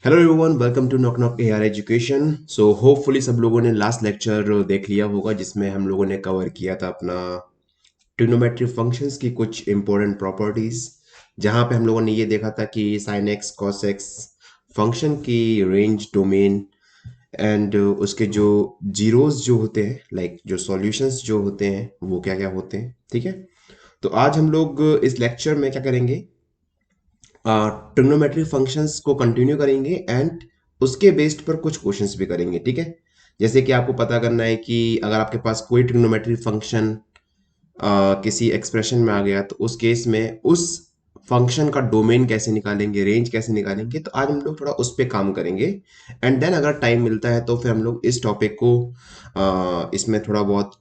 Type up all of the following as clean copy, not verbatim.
Hello everyone, welcome to knock knock AR education. So hopefully सब लोगों ने last lecture देख लिया होगा जिसमें हम लोगों ने कवर किया था अपना ट्रिग्नोमेट्री फंक्शंस की कुछ इंपॉर्टेंट प्रॉपर्टीज, जहां पे हम लोगों ने ये देखा था कि sine x cos x function की रेंज, डोमेन एंड उसके जो जीरोस जो होते हैं, लाइक जो सॉल्यूशंस जो होते हैं वो क्या क्या होते हैं। ठीक है, तो आज हम लोग इस लेक्चर में क्या करेंगे, ट्रिग्नोमेट्री फंक्शंस को कंटिन्यू करेंगे एंड उसके बेस्ड पर कुछ क्वेश्चंस भी करेंगे। ठीक है, जैसे कि आपको पता करना है कि अगर आपके पास कोई ट्रिग्नोमेट्री फंक्शन किसी एक्सप्रेशन में आ गया तो उस केस में उस फंक्शन का डोमेन कैसे निकालेंगे, रेंज कैसे निकालेंगे। तो आज हम लोग थोड़ा उस पर काम करेंगे एंड देन अगर टाइम मिलता है तो फिर हम लोग इस टॉपिक को इसमें थोड़ा बहुत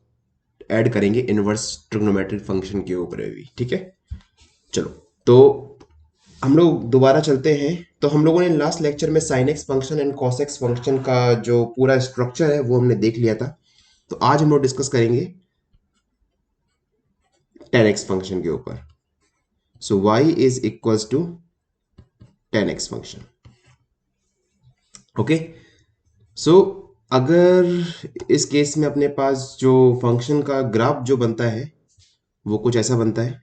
ऐड करेंगे इनवर्स ट्रिग्नोमेट्री फंक्शन के ऊपर भी। ठीक है, चलो तो हम लोग दोबारा चलते हैं। तो हम लोगों ने लास्ट लेक्चर में sine x function and cos x function का जो पूरा स्ट्रक्चर है वो हमने देख लिया था। तो आज हम लोग डिस्कस करेंगे टेन एक्स फंक्शन के ऊपर। So y is equals to tan x function. Okay, so अगर इस केस में अपने पास जो फंक्शन का ग्राफ जो बनता है वो कुछ ऐसा बनता है।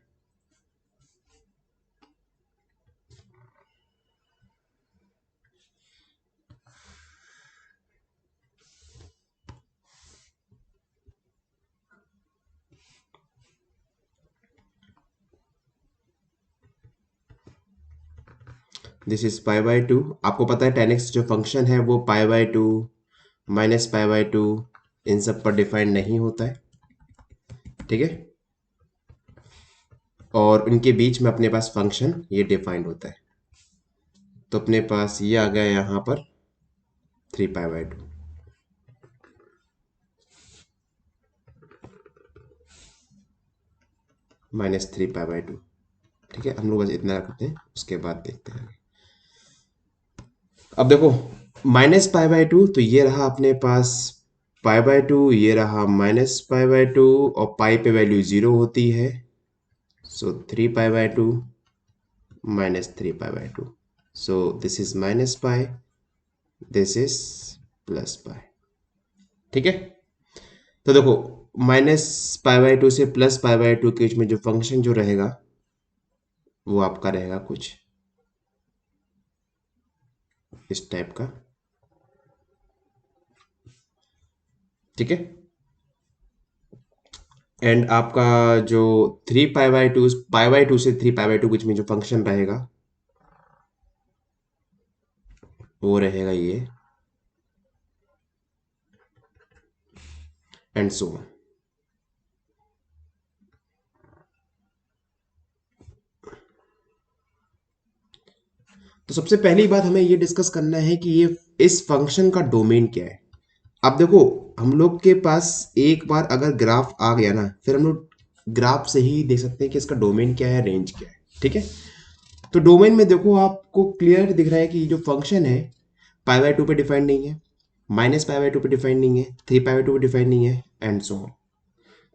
This is pi by two. आपको पता है टेन एक्स जो फंक्शन है वो pi by two, minus pi by two, इन सब पर डिफाइंड नहीं होता है। ठीक है, और उनके बीच में अपने पास फंक्शन ये डिफाइंड होता है। तो अपने पास ये आ गया यहाँ पर 3 पाई बाय 2 -3 पाई बाय 2। ठीक है, हम लोग बस इतना रखते हैं, उसके बाद देखते हैं। अब देखो, -पाई बाय 2 तो ये रहा अपने पास पाई बाय 2, ये रहा -पाई बाय 2 और पाई पे वैल्यू 0 होती है। सो 3 पाई by 2 -3 pi by 2। So this is minus pi, this is plus pi. ठीक है, तो देखो -पाई बाय 2 से +पाई बाय 2 के बीच में जो फंक्शन जो रहेगा वो आपका रहेगा कुछ इस टाइप का। ठीक है, एंड आपका जो 3 पाई बाय 2 से 3 पाई बाय 2 के बीच में जो फंक्शन रहेगा वो रहेगा ये, एंड सो ऑन। तो सबसे पहली बात हमें ये डिस्कस करना है कि ये इस फंक्शन का डोमेन क्या है। अब देखो, हम लोग के पास एक बार अगर ग्राफ आ गया ना, फिर हम लोग ग्राफ से ही देख सकते हैं कि इसका डोमेन क्या है, रेंज क्या है। ठीक है, तो डोमेन में देखो आपको क्लियर दिख रहा है कि जो फंक्शन है पाई बाय 2 पे डिफाइंड नहीं है, -पाई बाय 2 पे डिफाइंड नहीं है, 3 पाई बाय 2 पे डिफाइंड नहीं है, एंड सो ऑन।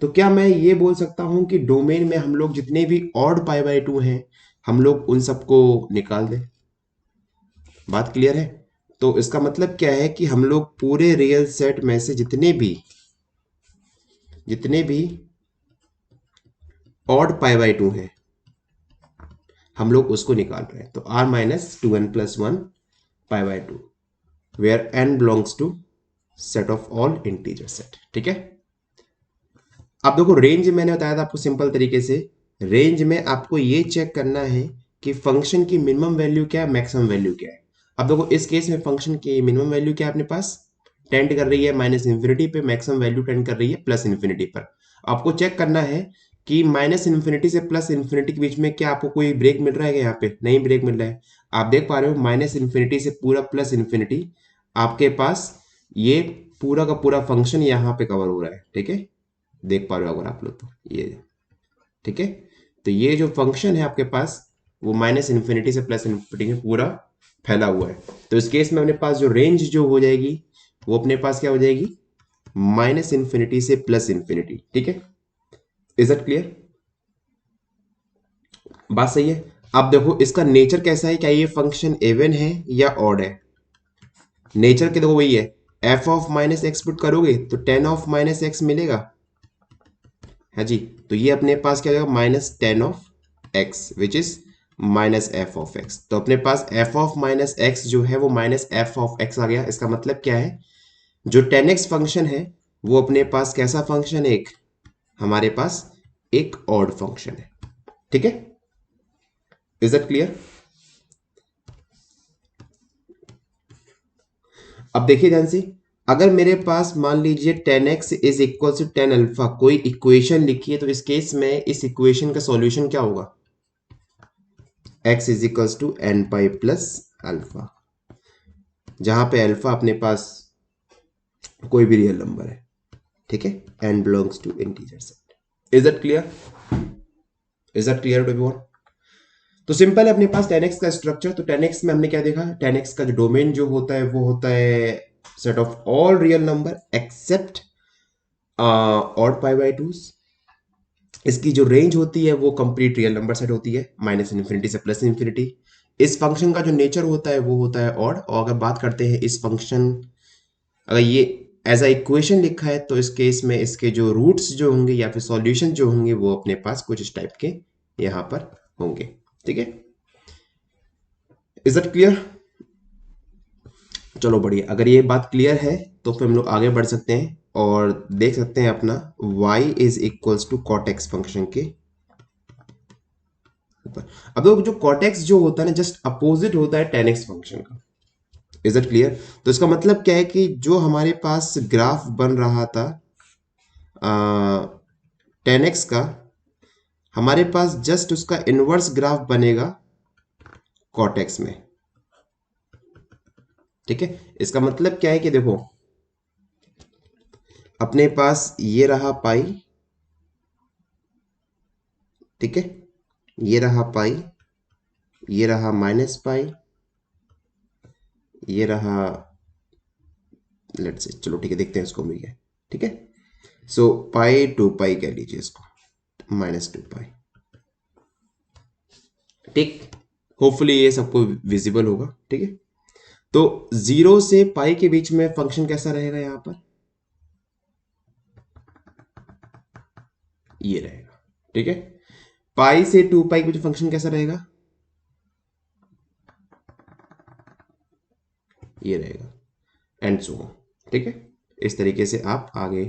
तो क्या मैं ये बोल सकता हूं कि डोमेन में हम लोग जितने भी ऑड पाई बाय 2 हैं हम लोग उन सबको निकाल दें? बात क्लियर है? तो इसका मतलब क्या है कि हम लोग पूरे रियल सेट में से जितने भी ऑड पाई बाय 2 हैं हम लोग उसको निकाल रहे हैं। तो r-2n+1 pi by 2 where n belongs to set of all integer set. ठीक है, अब देखो रेंज मैंने बताया था आपको सिंपल तरीके से। रेंज में आपको ये चेक करना है कि फंक्शन की मिनिमम वैल्यू क्या है, मैक्सिमम वैल्यू क्या है। अब देखो इस केस में फंक्शन की मिनिमम वैल्यू क्या है अपने पास, टेंड कर रही है -इंफिनिटी पे, मैक्सिमम वैल्यू टेंड कर रही है +इंफिनिटी पर। आपको चेक करना है कि -इंफिनिटी से +इंफिनिटी के बीच में क्या आपको कोई ब्रेक मिल रहा है? यहाँ पे नहीं ब्रेक मिल रहा है। आप देख पा रहे हो -इंफिनिटी से पूरा +इंफिनिटी आपके पास ये पूरा का पूरा फंक्शन यहाँ पे कवर हो रहा है। ठीक है, देख पा रहे हो अगर आप लोग तो ये। ठीक है, तो ये जो फंक्शन है आपके पास वो -इंफिनिटी से +इंफिनिटी में पूरा फैला हुआ है। तो इस केस में अपने पास जो रेंज जो हो जाएगी वो अपने पास क्या हो जाएगी, -इंफिनिटी से +इंफिनिटी। ठीक है, इज दैट क्लियर? बात सही है। अब देखो इसका नेचर कैसा है, क्या ये फंक्शन इवन है या ऑड है? नेचर के देखो वही है, F of minus x put करोगे तो टेन ऑफ माइनस एक्स मिलेगा, है जी। तो ये अपने पास क्या जाएगा, minus ten of x which is minus F of x. तो अपने पास एफ ऑफ माइनस एक्स जो है वो माइनस एफ ऑफ एक्स आ गया। इसका मतलब क्या है, जो टेन एक्स फंक्शन है वो अपने पास कैसा फंक्शन है, एक हमारे पास एक ऑड फंक्शन है, ठीक है। Is that clear? अब देखिए ध्यान से, अगर मेरे पास मान लीजिए tan x is equal to tan alpha कोई इक्वेशन लिखी है, तो इस केस में इस इक्वेशन का सॉल्यूशन क्या होगा, x is equal to n pi plus alpha, जहां पे अल्फा अपने पास कोई भी रियल नंबर है, ठीक है, n belongs to integer set. Is that clear? Is that clear to everyone? तो सिंपल है अपने पास 10x का स्ट्रक्चर। तो 10x में हमने क्या देखा, 10x का जो डोमेन जो होता है वो होता है set of all real number except odd pi by to. इसकी जो रेंज होती है वो कंप्लीट रियल नंबर सेट होती है, माइनस इन्फिनिटी से प्लस इन्फिनिटी। इस फंक्शन का जो नेचर होता है वो होता है ऑड। और अगर बात करते हैं इस फंक्शन, अगर ये एज अ इक्वेशन लिखा है तो इस केस में इसके जो रूट्स जो होंगे या फिर सॉल्यूशन जो होंगे वो अपने पास कुछ इस टाइप के यहां पर होंगे, ठीक है। Is that clear? चलो बढ़िया, अगर ये बात क्लियर है तो फिर हम लोग आगे बढ़ सकते हैं और देख सकते हैं अपना y is equals to cot x function के ऊपर। अब देखो जो कॉट एक्स जो होता है ना, जस्ट अपोजिट होता है टेन एक्स फंक्शन का। Is that clear? तो इसका मतलब क्या है कि जो हमारे पास ग्राफ बन रहा था टेन एक्स का, हमारे पास जस्ट उसका इनवर्स ग्राफ बनेगा कॉट एक्स में, ठीक है। इसका मतलब क्या है कि देखो अपने पास ये रहा पाई, ठीक है, ये रहा पाई, ये रहा माइनस पाई, ये रहा, लेट्स से, चलो ठीक है देखते हैं इसको भी है, ठीक है। सो पाई टू पाई कह लीजिए इसको, माइनस टू पाई, ठीक। होपफुली ये सबको विजिबल होगा, ठीक है। तो जीरो से पाई के बीच में फंक्शन कैसा रहेगा, यहां पर ये रहेगा, ठीक है। पाई से टू पाई के बीच फंक्शन कैसा रहेगा, ये रहेगा, एंड सो ऑन, ठीक है। इस तरीके से आप आगे,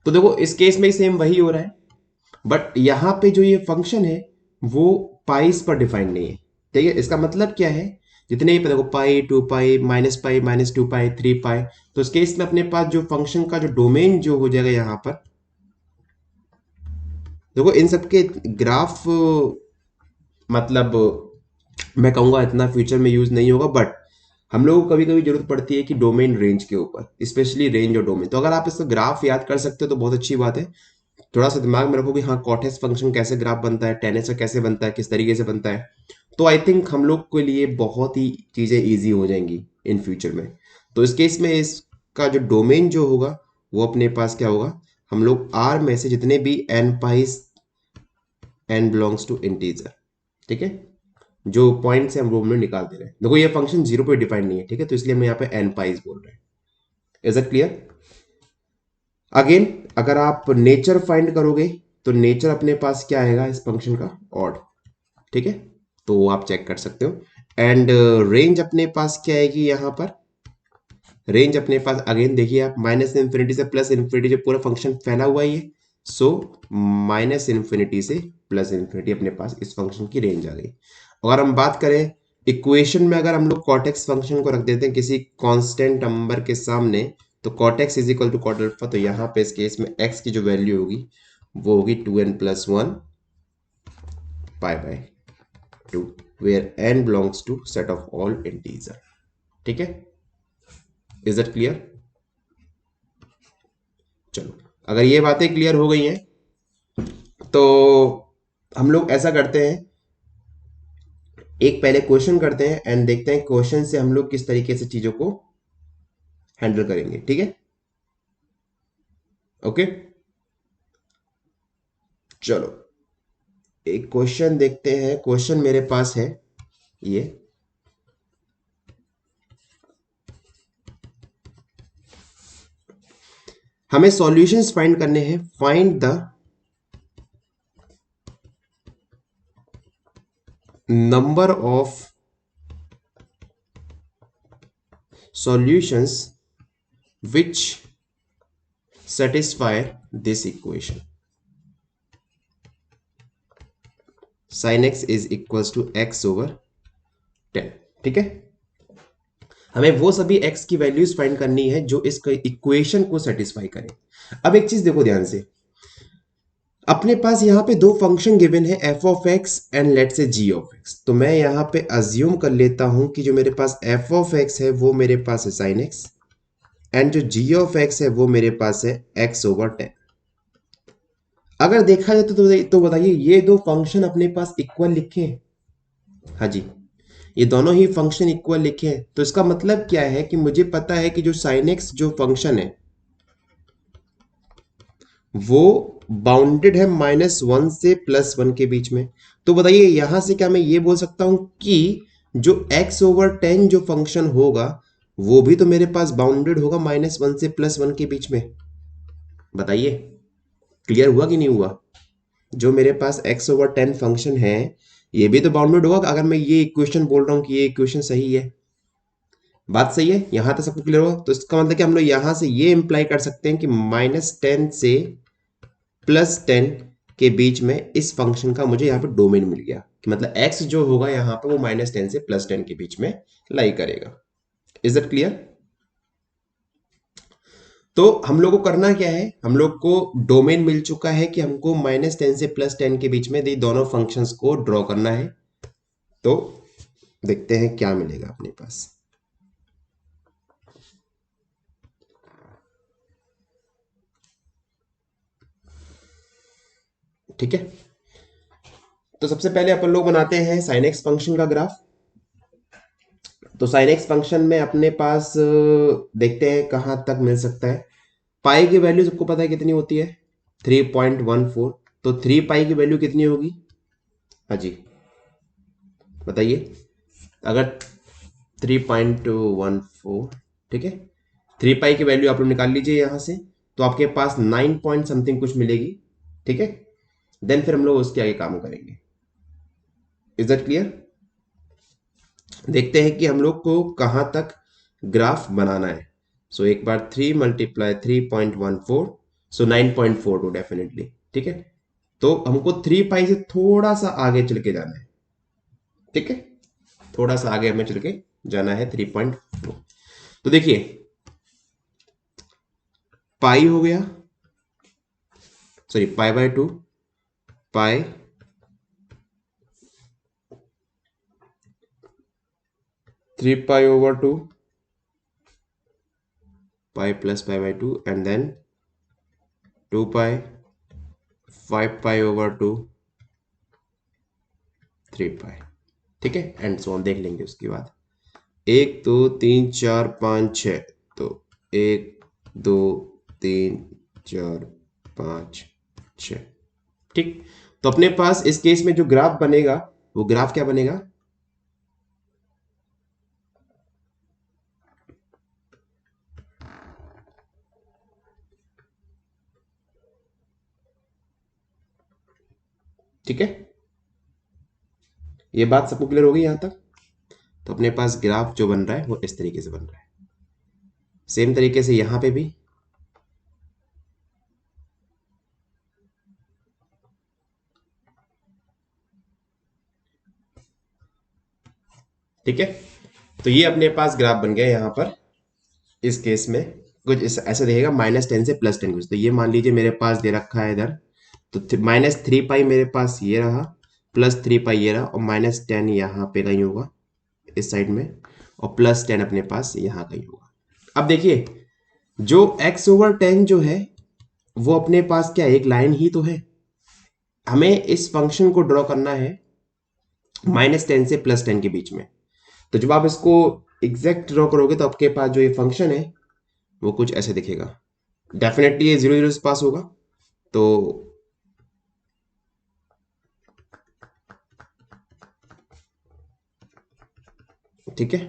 तो देखो इस केस में सेम वही हो रहा है, बट यहां पे जो ये फंक्शन है वो पाइस पर डिफाइंड नहीं है, ठीक है। इसका मतलब क्या है, जितने ही देखो pi two pi minus two pi three pi, तो इस केस में अपने पास जो फंक्शन का जो डोमेन जो हो जाएगा यहां पर, देखो इन सबके ग्राफ, मतलब मैं कहूंगा इतना फ्यूचर में यूज नहीं होगा, बट हम लोगों को कभी कभी जरूरत पड़ती है कि डोमेन रेंज के ऊपर, स्पेशली रेंज और डोमेन। तो अगर आप इसका ग्राफ याद कर सकते हो तो बहुत अच्छी बात है। थोड़ा सा दिमाग में रखो कि हाँ कॉटेक्स फंक्शन कैसे ग्राफ बनता है, टेन का कैसे बनता है, किस तरीके से बनता है, तो आई थिंक हम लोग के लिए बहुत ही चीज़ें ईजी हो जाएंगी इन फ्यूचर में। तो इस केस में इसका जो डोमेन जो होगा वो अपने पास क्या होगा, हम लोग आर में से जितने भी n pis, n belongs to integer, ठीक है, जो पॉइंट से हम रूम में निकाल दे रहे हैं। देखो ये फंक्शन जीरो पे डिफाइन नहीं है, ठीक है, तो इसलिए हम यहाँ पे एन पाइस बोल रहे हैं। Is that clear? अगेन अगर आप नेचर फाइंड करोगे तो नेचर अपने पास क्या आएगा इस फंक्शन का, ऑड, ठीक है, तो आप चेक कर सकते हो। एंड रेंज अपने पास क्या आएगी यहाँ पर, रेंज अपने पास अगेन देखिए आप, माइनस इन्फिनिटी से प्लस इन्फिनिटी, जो पूरा फंक्शन फैला हुआ है ये, सो माइनस इन्फिनिटी से प्लस इन्फिनिटी अपने पास इस फंक्शन की रेंज आ गई। अगर हम बात करें इक्वेशन में, अगर हम लोग कॉटेक्स फंक्शन को रख देते हैं किसी कांस्टेंट नंबर के सामने, तो cot x is equal to cot alpha, तो यहाँ पे इस केस में एक्स की जो वैल्यू होगी वो होगी two n plus one pi by two, where n belongs to set of all integer, ठीक है। Is that clear? चलो अगर ये बातें क्लियर हो गई हैं तो हम लोग ऐसा करते हैं, एक पहले क्वेश्चन करते हैं एंड देखते हैं क्वेश्चन से हम लोग किस तरीके से चीजों को हैंडल करेंगे, ठीक है। ओके चलो एक क्वेश्चन देखते हैं। क्वेश्चन मेरे पास है ये, हमें सॉल्यूशंस फाइंड करने हैं। Find the number of solutions which satisfy this equation. Sin x is equals to x over 10। ठीक है, हमें वो सभी x की वैल्यूज फाइंड करनी है जो इस इक्वेशन को सेटिस्फाई करें। अब एक चीज देखो ध्यान से, अपने पास यहां पे दो फंक्शन गिवन है f of x and let से g ऑफ x। तो मैं यहां पे अज्यूम कर लेता हूं कि जो मेरे पास f ऑफ x है वो मेरे पास है sin x, एंड जो g ऑफ x है वो मेरे पास है x ओवर 10। अगर देखा जाए तो बताइए ये दो फंक्शन अपने पास इक्वल लिखे हैं? हाँ जी, ये दोनों ही फंक्शन इक्वल लिखे हैं। तो इसका मतलब क्या है कि मुझे पता है कि जो sin x जो फंक्शन है वो बाउंडेड है -1 से +1 के बीच में। तो बताइए यहां से क्या मैं ये बोल सकता हूं कि जो x ओवर 10 जो फंक्शन होगा वो भी तो मेरे पास बाउंडेड होगा -1 से +1 के बीच में? बताइए क्लियर हुआ कि नहीं हुआ? जो मेरे पास x ओवर 10 फंक्शन है ये भी तो बाउंडेड होगा अगर मैं ये इक्वेशन बोल रहा हूं कि ये इक्वेशन सही है। बात सही है, यहां तक सबको क्लियर होगा? तो इसका मतलब कि हम लोग यहां से ये इंप्लाई कर सकते हैं कि -10 से +10 के बीच में इस फंक्शन का मुझे यहाँ पे डोमेन मिल गया कि मतलब x जो होगा यहाँ पे वो -10 से +10 के बीच में लाई करेगा। Is that clear? तो हम लोग को करना क्या है, हम लोग को डोमेन मिल चुका है कि हमको -10 से +10 के बीच में दोनों फंक्शंस को ड्रॉ करना है। तो देखते हैं क्या मिलेगा अपने पास। ठीक है, तो सबसे पहले अपन लोग बनाते हैं sin x फंक्शन का ग्राफ। तो sin x फंक्शन में अपने पास देखते हैं कहां तक मिल सकता है। पाई की वैल्यू सबको पता है कितनी होती है, 3.14। तो 3 पाई की वैल्यू कितनी होगी? हाँ जी बताइए। अगर 3.14, ठीक है, 3 पाई की वैल्यू आप लोग निकाल लीजिए यहां से, तो आपके पास 9 पॉइंट समथिंग कुछ मिलेगी। ठीक है, देन फिर हम लोग उसके आगे काम करेंगे। Is that clear? देखते हैं कि हम लोग को कहां तक ग्राफ बनाना है। सो एक बार 3 मल्टीप्लाई 3.14, सो 9.42 डेफिनेटली। ठीक है, तो हमको 3 पाई से थोड़ा सा आगे चल के जाना है। ठीक है, थोड़ा सा आगे हमें चल के जाना है 3.4। तो देखिए पाई हो गया, सॉरी पाई/2, पाई 3 पाई/2, पाई प्लस पाई/2, एंड देन 2 पाई, 5 पाई/2, 3 पाई। ठीक है, एंड सो ऑन देख लेंगे उसके बाद। 1 2 3 4 5 6, तो 1 2 3 4 5 6। ठीक, तो अपने पास इस केस में जो ग्राफ बनेगा वो ग्राफ क्या बनेगा? ठीक है, ये बात सबको क्लियर हो गई यहां तक? तो अपने पास ग्राफ जो बन रहा है वो इस तरीके से बन रहा है। सेम तरीके से यहां पे भी। ठीक है, तो ये अपने पास ग्राफ बन गया यहां पर। इस केस में कुछ ऐसा दिखेगा -10 से +10 कुछ। तो ये मान लीजिए मेरे पास दे रखा है इधर, तो -3 पाई मेरे पास ये रहा, +3 पाई ये रहा, और -10 यहाँ पे कहीं होगा इस साइड में, और +10 अपने पास यहाँ कहीं होगा। अब देखिए जो x ओवर 10 जो है वो अपने पास क्या एक लाइन ही तो है। हमें इस फंक्शन को ड्रॉ करना है -10 से +10 के बीच में। तो जब आप इसको एग्जैक्ट ड्रॉ करोगे तो आपके पास जो ये फंक्शन है वो कुछ ऐसे दिखेगा। डेफिनेटली ये 0 0 से पास होगा। तो ठीक है,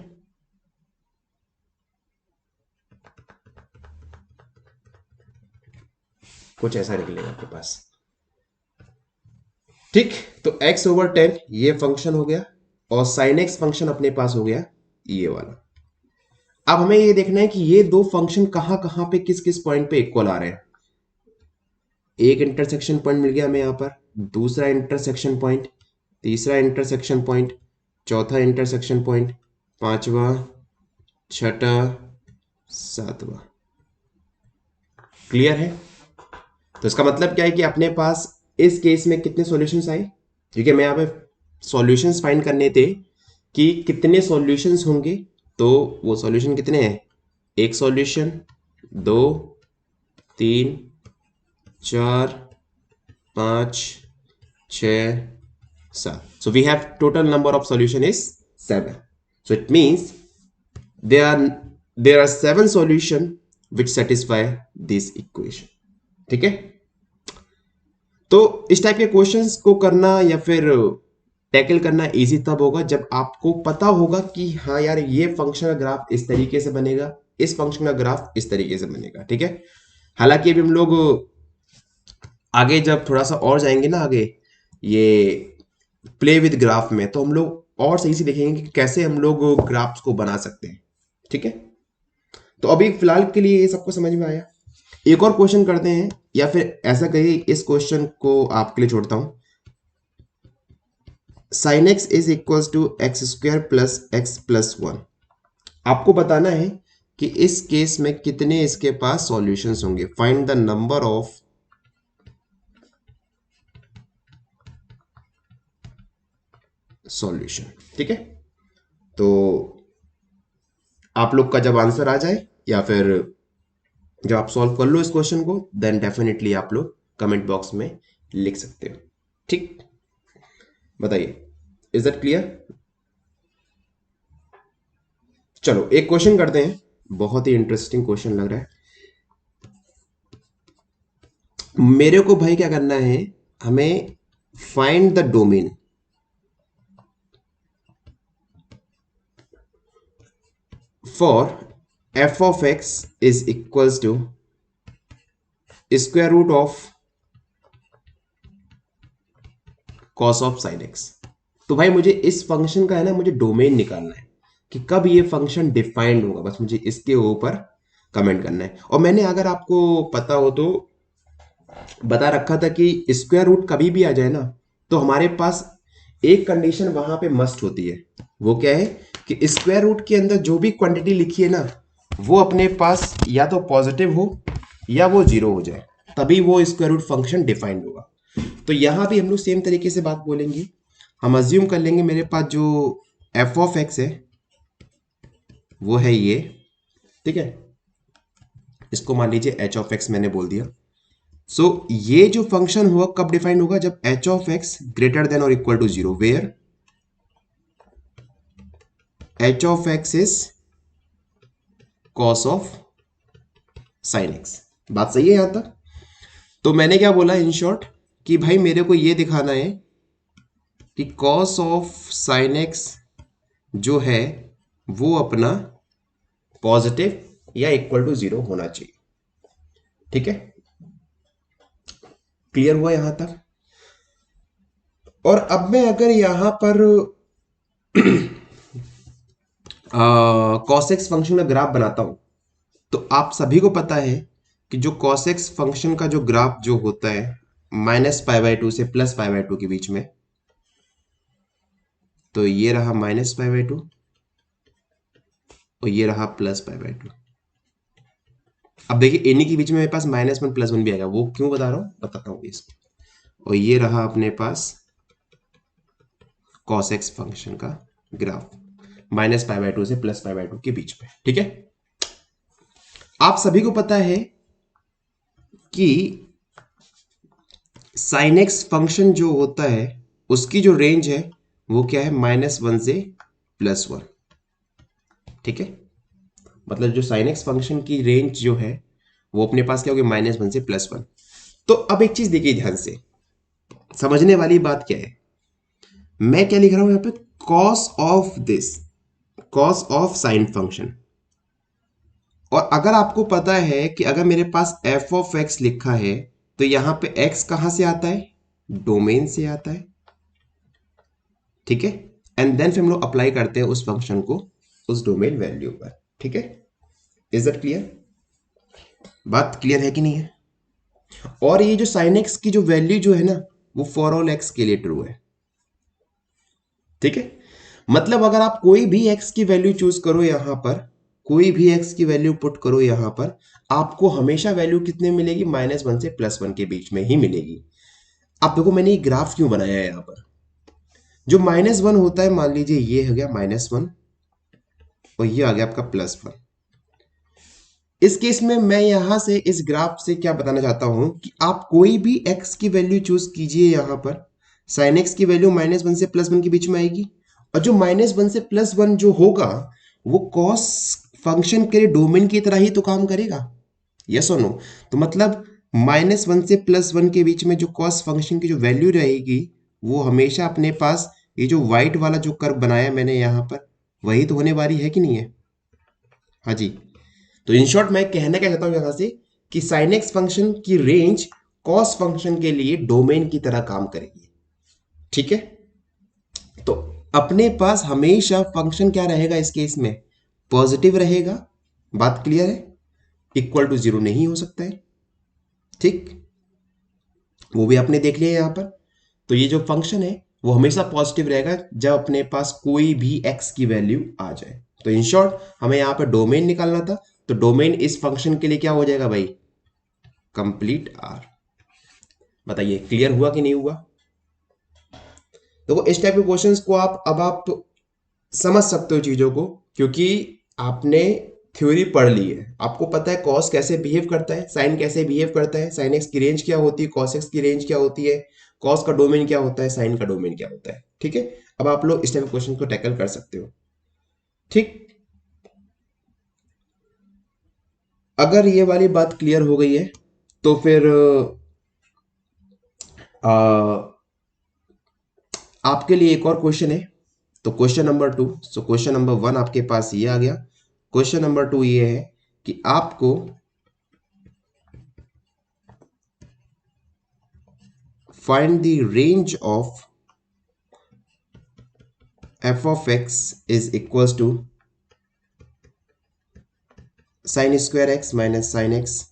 कुछ ऐसा निकलेगा आपके पास। ठीक, तो x/10 ये फंक्शन हो गया और sin x फंक्शन अपने पास हो गया ये वाला। अब हमें ये देखना है कि ये दो फंक्शन कहां कहां पे किस किस पॉइंट पे इक्वल आ रहे हैं। एक इंटरसेक्शन पॉइंट मिल गया हमें यहां पर, दूसरा इंटरसेक्शन पॉइंट, तीसरा इंटरसेक्शन पॉइंट, चौथा इंटरसेक्शन पॉइंट, पांचवा, छठा, सातवां। क्लियर है? तो इसका मतलब क्या है कि अपने पास इस केस में कितने सॉल्यूशंस आए, क्योंकि मैं यहाँ पे सॉल्यूशंस फाइंड करने थे कि कितने सॉल्यूशंस होंगे। तो वो सॉल्यूशन कितने हैं, एक सॉल्यूशन, दो, तीन, चार, पाँच, छ, सात। So we have total number of solution is 7. So it means there are 7 solution which satisfy this equation. ठीक है? तो इस टाइप के क्वेश्चंस को करना या फिर टैकल करना इजी तब होगा जब आपको पता होगा कि हाँ यार ये फंक्शन का ग्राफ इस तरीके से बनेगा, इस फंक्शन का ग्राफ इस तरीके से बनेगा। ठीक है? हालांकि अभी हम लोग आगे जब थोड़ा सा और जाएंगे ना आगे ये प्ले विद ग्राफ में, तो हम लोग और सही से देखेंगे कि कैसे हम लोग ग्राफ्स को बना सकते हैं। ठीक है? तो अभी फिलहाल के लिए ये सबको समझ में आया। एक और क्वेश्चन करते हैं, या फिर ऐसा कहिए इस क्वेश्चन को आपके लिए छोड़ता हूं। sin x is equal to x square plus x plus 1। आपको बताना है कि इस केस में कितने इसके पास सॉल्यूशंस होंगे। Find the number of solution. ठीक है? तो आप लोग का जब आंसर आ जाए या फिर जब आप सॉल्व कर लो इस क्वेश्चन को, देन डेफिनेटली आप लोग कमेंट बॉक्स में लिख सकते हो। ठीक, बताइए, इज दैट क्लियर? चलो एक क्वेश्चन करते हैं, बहुत ही इंटरेस्टिंग क्वेश्चन लग रहा है मेरे को। भाई क्या करना है, हमें find the domain for f of x is equals to square root of cos of sin x। तो भाई मुझे इस फंक्शन का है ना, मुझे डोमेन निकालना है कि कब ये फंक्शन डिफाइंड होगा, बस मुझे इसके ऊपर कमेंट करना है। और मैंने अगर आपको पता हो तो बता रखा था कि स्क्वायर रूट कभी भी आ जाए ना, तो हमारे पास एक कंडीशन वहां पे मस्ट होती है। वो क्या है कि स्क्वायर रूट के अंदर जो भी क्वांटिटी लिखी है ना, वो अपने पास या तो पॉजिटिव हो या वो जीरो हो जाए, तभी वो स्क्वायर रूट फंक्शन डिफाइंड होगा। तो यहां भी हम लोग सेम तरीके से बात बोलेंगे। हम अज्यूम कर लेंगे मेरे पास जो एफ ऑफ एक्स है वो है ये। ठीक है? इसको मान लीजिए एच ऑफ एक्स मैंने बोल दिया। सो ये जो फंक्शन हुआ कब डिफाइंड होगा, जब h of x greater than और equal to zero, where h of x is cos of sine x. बात सही है यहां तक? तो मैंने क्या बोला इन शॉर्ट कि भाई मेरे को ये दिखाना है कि कॉस ऑफ साइन एक्स जो है वो अपना पॉजिटिव या इक्वल टू जीरो होना चाहिए। ठीक है? क्लियर हुआ यहां तक? और अब मैं अगर यहां पर कॉस एक्स फंक्शन का ग्राफ बनाता हूं, तो आप सभी को पता है कि जो कॉस एक्स फंक्शन का जो ग्राफ जो होता है -π/2 से +π/2 के बीच में, तो ये रहा -π/2 और ये रहा +π/2। अब देखिए इन्हीं के बीच में मेरे पास -1 +1 भी आएगा, वो क्यों बता रहा हूं, बताता हूं इसको। और ये रहा अपने पास कॉस एक्स फंक्शन का ग्राफ -π/2 से +π/2 के बीच में। ठीक है? आप सभी को पता है कि साइन एक्स फंक्शन जो होता है उसकी जो रेंज है वो क्या है, -1 से +1। ठीक है? मतलब जो साइन एक्स फंक्शन की रेंज जो है वो अपने पास क्या होगी, -1 से +1। तो अब एक चीज देखिए ध्यान से, समझने वाली बात क्या है, मैं क्या लिख रहा हूं यहां पे, cos of this, cos of sine function. और अगर आपको पता है कि अगर मेरे पास एफ ऑफ एक्स लिखा है तो यहां पे x कहां से आता है, डोमेन से आता है, ठीक है। एंड देन फिर हम लोग अप्लाई करते हैं उस फंक्शन को उस डोमेन वैल्यू पर, ठीक है। Is that clear? बात क्लियर है कि नहीं है? और ये जो साइन एक्स की जो वैल्यू जो है ना, वो फॉर ऑल एक्स के लिए ट्रू है, ठीक है। मतलब अगर आप कोई भी एक्स की वैल्यू चूज करो यहां पर, कोई भी एक्स की वैल्यू पुट करो यहां पर, आपको हमेशा वैल्यू कितने मिलेगी, -1 से +1 के बीच में ही मिलेगी। आप देखो मैंने ये ग्राफ क्यों बनाया है यहां पर। जो -1 होता है, मान लीजिए ये हो गया -1 और ये आ गया आपका +1। इस केस में मैं यहां से इस ग्राफ से क्या बताना चाहता हूं कि आप कोई भी x की वैल्यू चूज कीजिए यहां पर, साइन x की वैल्यू -1 से +1 के बीच में आएगी, और जो -1 से +1 जो होगा वो कॉस फंक्शन के डोमेन की तरह ही तो काम करेगा, यस और नो। तो मतलब -1 से +1 के बीच में जो कॉस फंक्शन की जो वैल्यू रहेगी, वो हमेशा अपने पास ये जो व्हाइट वाला जो कर्व बनाया मैंने यहां पर, वही तो होने वाली है कि नहीं है? हाँ जी। तो इन शॉर्ट मैं कहना क्या चाहता हूं यहां से कि साइन एक्स फंक्शन की रेंज कॉस फंक्शन के लिए डोमेन की तरह काम करेगी, ठीक है। तो अपने पास हमेशा फंक्शन क्या रहेगा इस केस में, पॉजिटिव रहेगा। बात क्लियर है? इक्वल टू 0 नहीं हो सकता है, ठीक, वो भी आपने देख लिया यहां पर। तो ये जो फंक्शन है वो हमेशा पॉजिटिव रहेगा जब अपने पास कोई भी एक्स की वैल्यू आ जाए। तो इन शॉर्ट हमें यहां पर डोमेन निकालना था, तो डोमेन इस फंक्शन के लिए क्या हो जाएगा भाई, कंप्लीट आर। बताइए क्लियर हुआ कि नहीं हुआ? देखो इस टाइप के क्वेश्चंस को आप समझ सकते हो चीजों को, क्योंकि आपने थ्योरी पढ़ ली है, आपको पता है कॉस कैसे बिहेव करता है, साइन कैसे बिहेव करता है, साइन एक्स की रेंज क्या होती है, कॉस एक्स की रेंज क्या होती है, कॉस का डोमेन क्या होता है, साइन का डोमेन क्या होता है, ठीक है। अब आप लोग इस टाइप के क्वेश्चन को टैकल कर सकते हो, ठीक। अगर ये वाली बात क्लियर हो गई है तो फिर आपके लिए एक और क्वेश्चन है। तो question number 2, so question number 1 आपके पास ये आ गया, क्वेश्चन नंबर 2 ये है कि आपको find the range of f of x is equals to sin square x minus sin x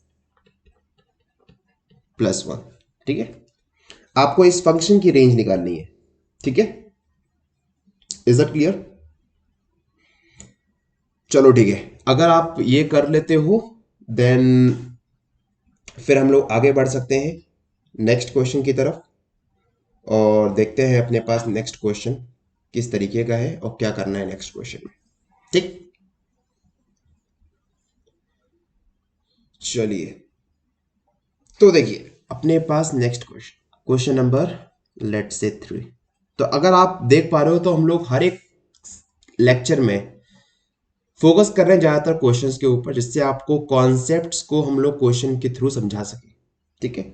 +1, ठीक है। आपको इस फंक्शन की रेंज निकालनी है, ठीक है। Is that clear? चलो ठीक है, अगर आप ये कर लेते हो देन फिर हम लोग आगे बढ़ सकते हैं नेक्स्ट क्वेश्चन की तरफ, और देखते हैं अपने पास नेक्स्ट क्वेश्चन किस तरीके का है और क्या करना है नेक्स्ट क्वेश्चन में, ठीक। चलिए तो देखिए अपने पास next question, question number let's say 3। तो अगर आप देख पा रहे हो तो हम लोग हर एक लेक्चर में फोकस कर रहे हैं ज्यादातर क्वेश्चंस के ऊपर, जिससे आपको कॉन्सेप्ट्स को हम लोग क्वेश्चन के थ्रू समझा सके, ठीक है।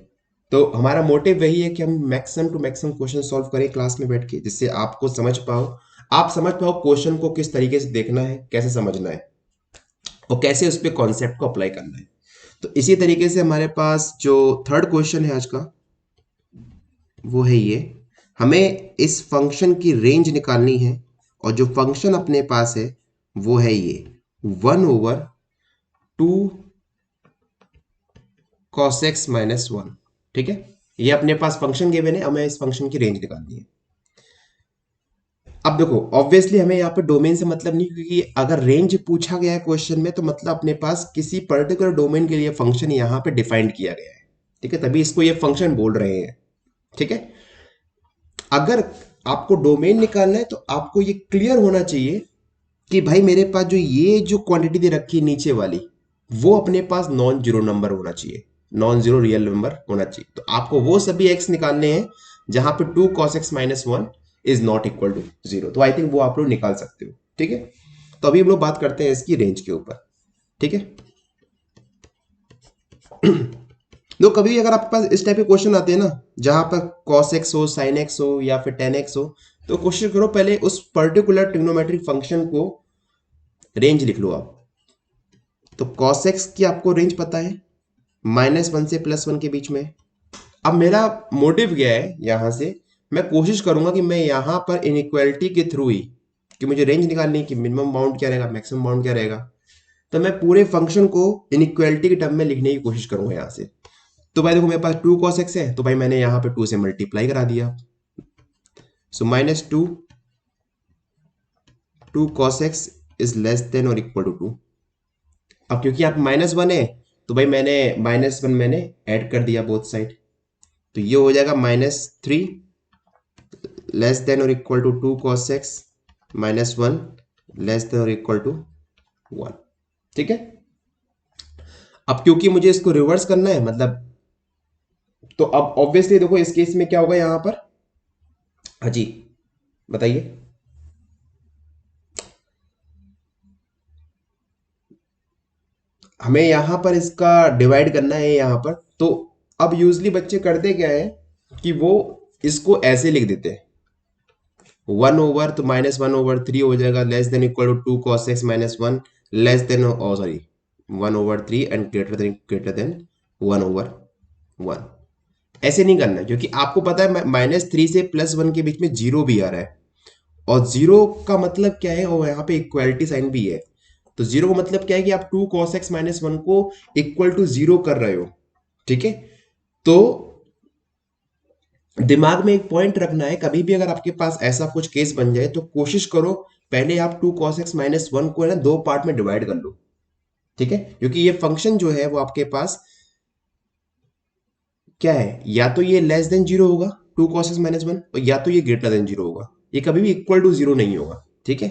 तो हमारा मोटिव वही है कि हम maximum to maximum question solve करें क्लास में बैठ के, जिससे आपको समझ पाओ, आप समझ पाओ क्वेश्चन को किस तरीके से देखना है, कैसे समझना है और कैसे उस पर कॉन्सेप्ट को अप्लाई करना है। तो इसी तरीके से हमारे पास जो थर्ड क्वेश्चन है आज का वो है ये, हमें इस फंक्शन की रेंज निकालनी है, और जो फंक्शन अपने पास है वो है ये 1/2 cos x - 1, ठीक है। ये अपने पास फंक्शन गिवन है, हमें इस फंक्शन की रेंज निकालनी है। अब देखो ऑब्वियसली हमें यहाँ पे डोमेन से मतलब नहीं, क्योंकि अगर रेंज पूछा गया है क्वेश्चन में तो मतलब अपने पास किसी पर्टिकुलर डोमेन के लिए फंक्शन यहाँ पे डिफाइंड किया गया है, ठीक है, तभी इसको ये फंक्शन बोल रहे हैं, ठीक है। अगर आपको डोमेन निकालना है तो आपको ये क्लियर होना चाहिए कि भाई मेरे पास जो ये जो क्वांटिटी दे रखी है नीचे वाली, वो अपने पास नॉन जीरो नंबर होना चाहिए, नॉन जीरो रियल नंबर होना चाहिए। तो आपको वो सभी एक्स निकालने हैं जहां पे 2 cos x - 1 is not equal to 0। तो आई थिंक वो आप लोग निकाल सकते हो, ठीक है। तो अभी हम लोग बात करते हैं इसकी रेंज के ऊपर, ठीक है। तो कभी अगर आपके पास इस टाइप के क्वेश्चन आते हैं ना, जहां पर cos x हो, sin x हो या फिर tan x हो, तो कोशिश करो पहले उस पर्टिकुलर ट्रिग्नोमेट्रिक फंक्शन को रेंज लिख लो आप। तो cos x की आपको रेंज पता है -1 से +1 के बीच में, अब मेरा मोटिव क्या है, यहां से मैं कोशिश करूंगा कि मैं यहां पर इनइक्वालिटी के थ्रू ही, कि मुझे रेंज निकालनी है कि मिनिमम बाउंड क्या रहेगा, मैक्सिमम बाउंड क्या रहेगा, तो मैं पूरे फंक्शन को इनइक्वालिटी के टर्म में लिखने की कोशिश करूंगा यहां से। तो भाई देखो मेरे पास 2 cos x है, तो भाई मैंने यहां पे 2 से मल्टीप्लाई करा दिया, सो -2 cos x is less than और इक्वल टू 2। अब क्योंकि यहाँ पे -1 है, तो भाई मैंने -1 मैंने ऐड कर दिया बोथ साइड, तो ये हो जाएगा -3 लेस देन और equal to 2 cos x -1 less than और इक्वल टू 1। ठीक है, अब क्योंकि मुझे इसको रिवर्स करना है, मतलब तो अब ऑब्वियसली देखो इस केस में क्या होगा यहाँ पर, हाँ जी बताइए। हमें यहाँ पर इसका डिवाइड करना है यहाँ पर, तो अब यूजली बच्चे करते क्या है कि वो इसको ऐसे लिख देते हैं, 1 ओवर, तो -1/3 हो जाएगा, less than equal to 2 cos x -1 less than, sorry 1/3 and greater than 1/1। ऐसे नहीं करना है, क्योंकि आपको पता है -3 से +1 के बीच में जीरो भी आ रहा है, और जीरो का मतलब क्या है, और यहाँ पे इक्वालिटी साइन भी है, तो जीरो का मतलब क्या है कि आप 2 cos x -1 को इक्वल टू जीरो कर रहे हो। ठीक है, तो दिमाग में एक पॉइंट रखना है, कभी भी अगर आपके पास ऐसा कुछ केस बन जाए तो कोशिश करो पहले आप 2 cos x -1 को है ना दो पार्ट में डिवाइड कर लो। ठीक है, क्योंकि ये फंक्शन जो है वो आपके पास क्या है, या तो ये लेस देन जीरो होगा 2 cos x -1, और या तो ये ग्रेटर देन जीरो होगा, ये कभी भी इक्वल टू जीरो नहीं होगा। ठीक है,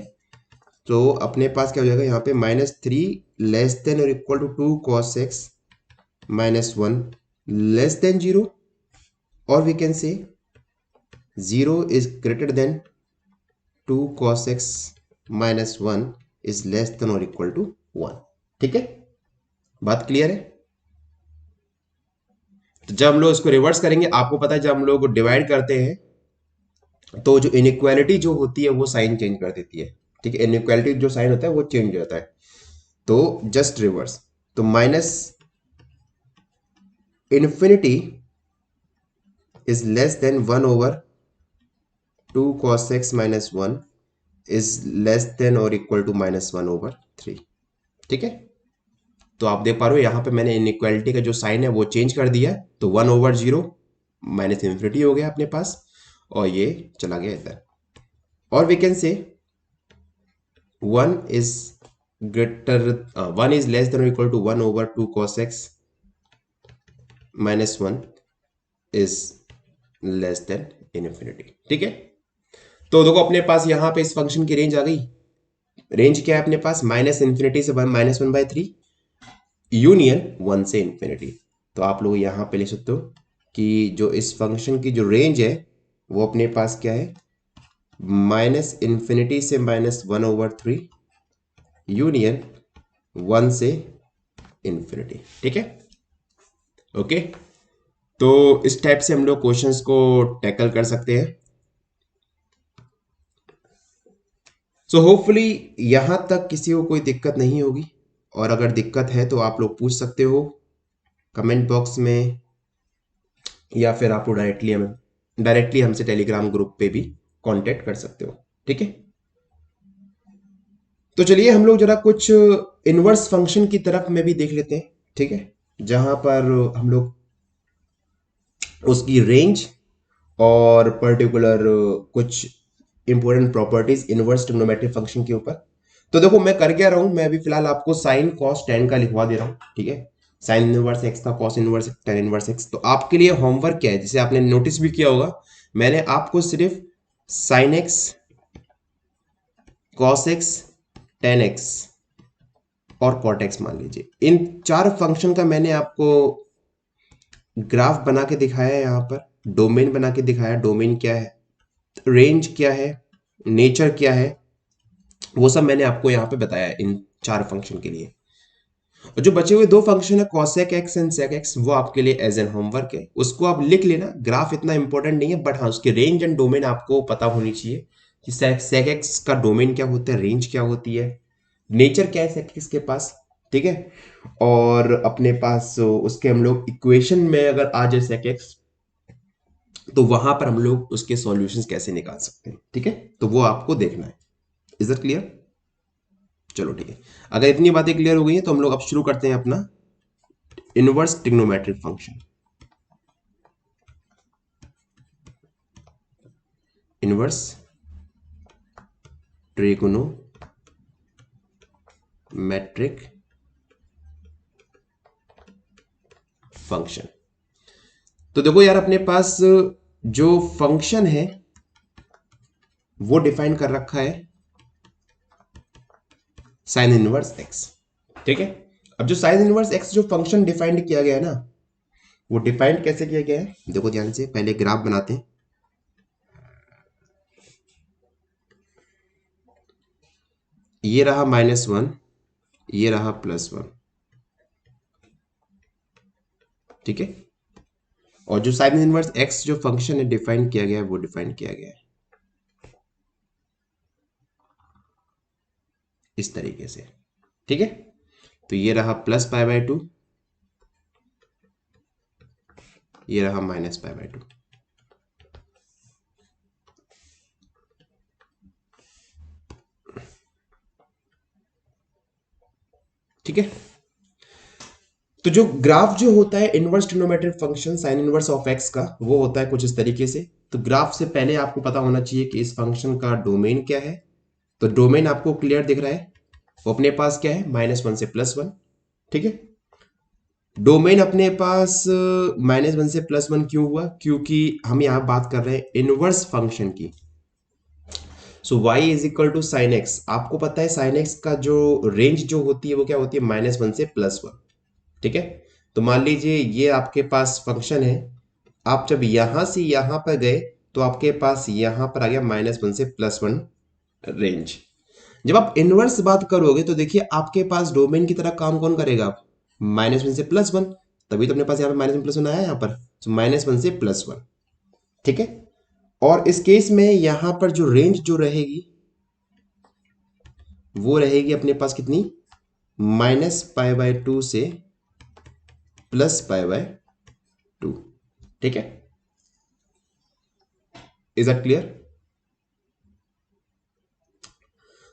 तो अपने पास क्या हो जाएगा यहाँ पे -3 लेस देन और equal to 2 cos x -1 less than zero, और we can say 0 is greater than 2 cos x -1 is less than or equal to 1। ठीक है, बात क्लियर है। तो जब हम लोग इसको रिवर्स करेंगे, आपको पता है जब हम लोग डिवाइड करते हैं तो जो इनइक्वालिटी जो होती है वो साइन चेंज कर देती है। ठीक है, इनइक्वालिटी जो साइन होता है वो चेंज हो जाता है, तो जस्ट रिवर्स, तो minus infinity is less then 1/2 cos x -1 is less than और इक्वल टू -1/3। ठीक है, तो आप देख पा रहे हो यहाँ पे मैंने इनइक्वालिटी का जो साइन है वो चेंज कर दिया है, तो 1/0 माइनस इन्फिनिटी हो गया अपने पास, और ये चला गया इधर, और we can say 1 is greater 1 is less than और equal to 1/2 cos x -1 is less than infinity. ठीक है, तो देखो अपने पास यहाँ पे इस फंक्शन की रेंज आ गई। रेंज क्या है अपने पास, -इन्फिनिटी से -1/3 यूनियन 1 से इन्फिनिटी। तो आप लोग यहाँ पे ले सकते हो कि जो इस फंक्शन की जो रेंज है वो अपने पास क्या है, -इन्फिनिटी से -1/3 यूनियन 1 से इन्फिनिटी। ठीक है, ओके, तो इस टाइप से हम लोग क्वेश्चंस को टैकल कर सकते हैं। सो होपफुली यहां तक किसी को कोई दिक्कत नहीं होगी, और अगर दिक्कत है तो आप लोग पूछ सकते हो कमेंट बॉक्स में, या फिर आप डायरेक्टली हमसे टेलीग्राम ग्रुप पे भी कांटेक्ट कर सकते हो। ठीक है, तो चलिए हम लोग जरा कुछ इनवर्स फंक्शन की तरफ में भी देख लेते हैं। ठीक है, जहां पर हम लोग उसकी रेंज और पर्टिकुलर कुछ important properties inverse trigonometric function के ऊपर। तो देखो मैं कर क्या रहा हूं, मैं अभी फिलहाल आपको साइन कॉस टेन का लिखवा दे रहा हूं। ठीक है, साइन इनवर्स एक्स का cos inverse tan inverse x. तो आपके लिए होमवर्क क्या है, जिसे आपने नोटिस भी किया होगा, मैंने आपको सिर्फ sine x, cos x, ten x और कॉट एक्स मान लीजिए, इन चार फंक्शन का मैंने आपको ग्राफ बना के दिखाया है, यहाँ पर डोमेन बना के दिखाया, डोमेन क्या है, रेंज क्या है, नेचर क्या है, वो सब मैंने आपको यहाँ पे बताया है इन चार फंक्शन के लिए। और जो बचे हुए दो फंक्शन है cosec x and sec x, वो आपके लिए एज एन होमवर्क है, उसको आप लिख लेना। ग्राफ इतना इंपॉर्टेंट नहीं है, बट हाँ उसके रेंज एंड डोमेन आपको पता होनी चाहिए कि सेक एक्स का डोमेन क्या होता है, रेंज क्या होती है, नेचर क्या है सेक एक्स के पास। ठीक है, और अपने पास उसके हम लोग इक्वेशन में अगर आ जाए सेक एक्स, तो वहां पर हम लोग उसके सॉल्यूशंस कैसे निकाल सकते हैं, ठीक है, तो वो आपको देखना है। Is that clear? चलो ठीक है, अगर इतनी बातें क्लियर हो गई हैं तो हम लोग अब शुरू करते हैं अपना inverse trigonometric function. Inverse trigonometric function. तो देखो यार, अपने पास जो फंक्शन है वो डिफाइन कर रखा है साइन इनवर्स एक्स, ठीक है। अब जो साइन इनवर्स एक्स जो फंक्शन डिफाइंड किया गया है ना, वो डिफाइंड कैसे किया गया है, देखो ध्यान से, पहले ग्राफ बनाते हैं। ये रहा -1, ये रहा +1, ठीक है। और जो साइन इनवर्स एक्स जो फंक्शन है डिफाइन किया गया है, वो डिफाइन किया गया है इस तरीके से, ठीक है। तो ये रहा +π/2, ये रहा -π/2। ठीक है, तो जो ग्राफ जो होता है inverse trigonometric function sine inverse of x का, वो होता है कुछ इस तरीके से। तो ग्राफ से पहले आपको पता होना चाहिए कि इस फंक्शन का डोमेन क्या है। तो डोमेन आपको क्लियर दिख रहा है, वो अपने पास क्या है, -1 से +1, ठीक है। डोमेन अपने पास -1 से +1 क्यों हुआ, क्योंकि हम यहाँ बात कर रहे हैं इनवर्स फंक्शन की। So y is equal to sine x. आपको पता है साइन एक्स का जो रेंज जो होती है वो क्या होती है, -1 से +1, ठीक है। तो मान लीजिए ये आपके पास फंक्शन है, आप जब यहां से यहां पर गए तो आपके पास यहां पर आ गया -1 से +1 रेंज। जब आप इनवर्स बात करोगे तो देखिए आपके पास डोमेन की तरह काम कौन करेगा, आप -1 से +1, तभी तो अपने पास यहाँ पे -1 +1 आया यहाँ पर, तो -1 से +1, ठीक है। और इस केस में यहां पर जो रेंज जो रहेगी वो रहेगी अपने पास कितनी, -π/2 से +π/2, ठीक है। Is that clear?